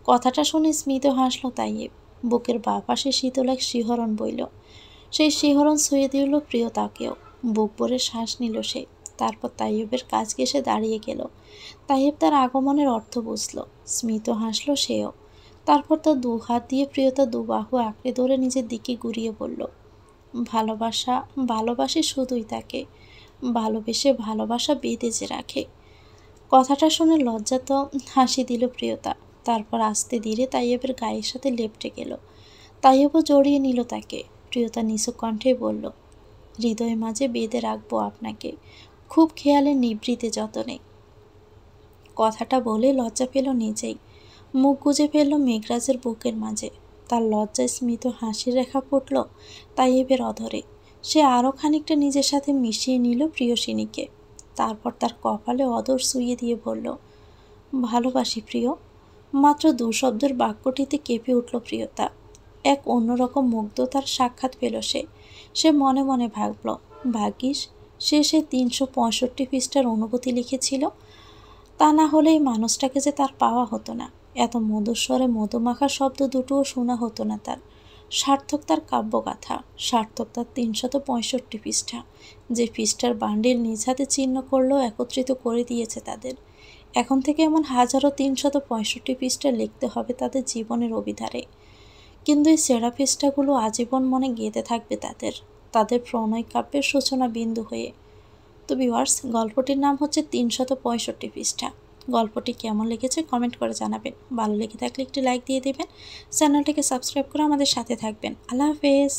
কথাটা শুনে স্মিত হাসল তাইয়েব। বুকের বাঁ পাশে শীতল এক শিহরণ বইল। সেই শিহরণ ছুঁয়ে দিল প্রিয়তাকেও। বুক ভরে শ্বাস নিল সে। তারপর তাইয়েবের কাছ ঘেঁষে দাঁড়িয়ে গেল। তাইয়েব তার আগমনের অর্থ বুঝল। স্মিত হাসল সেও। তারপর তার দু হাত দিয়ে প্রিয়তা দু বাহু আঁকড়ে ধরে নিজের দিকে ঘুরিয়ে বলল, ভালোবাসি শুধুই তাকে, ভালোবেসে ভালোবাসা বেঁধে যে রাখে। কথাটা শুনে লজ্জাত হাসি দিল প্রিয়তা। তারপর আস্তে ধীরে তাইয়েবের গায়ের সাথে লেপটে গেল। তাইয়েবও জড়িয়ে নিল তাকে। প্রিয়তা নিচু কণ্ঠে বলল, হৃদয়ের মাঝে বেঁধে রাখবো আপনাকে, খুব খেয়ালে নিভৃতে যতনে। কথাটা বলে লজ্জা পেল নিজেই। মুখ গুজে ফেলল মেঘরাজের বুকের মাঝে। তার লজ্জায় স্মিত হাসির রেখা ফুটল তাইয়েবের অধরে। সে আরও খানিকটা নিজের সাথে মিশিয়ে নিল প্রিয়সিনীকে। তারপর তার কপালে অধর শুইয়ে দিয়ে বলল, ভালোবাসি প্রিয়। মাত্র দু শব্দের বাক্যটিতে কেঁপে উঠল প্রিয়তা। এক অন্যরকম মুগ্ধতার সাক্ষাৎ পেল সে। সে মনে মনে ভাবল, ভাগ্যিস সে 365 পৃষ্ঠার অনুভূতি লিখেছিল। তা না হলে এই মানুষটাকে যে তার পাওয়া হতো না। এত মধুস্বরে মধুমাখা শব্দ দুটোও শোনা হতো না তার। সার্থক তার কাব্যগাথা, সার্থক তার 365 পৃষ্ঠা। যে পৃষ্ঠার বান্ডিল নিজ হাতে চিহ্ন করলেও একত্রিত করে দিয়েছে তাদের। এখন থেকে এমন হাজারো 365 পৃষ্ঠা লিখতে হবে তাদের জীবনের অভিধারে। কিন্তু এই সেরা পৃষ্ঠাগুলো আজীবন মনে গেঁথে থাকবে তাদের, তাদের প্রণয় কাব্যের সূচনা বিন্দু হয়ে। তো ভিউয়ার্স, গল্পটির নাম হচ্ছে 365 পৃষ্ঠা। গল্পটি কেমন লেগেছে কমেন্ট করে জানাবেন। ভালো লেগে থাকলে একটি লাইক দিয়ে দেবেন। চ্যানেলটিকে সাবস্ক্রাইব করে আমাদের সাথে থাকবেন। আল্লাহ হাফেজ।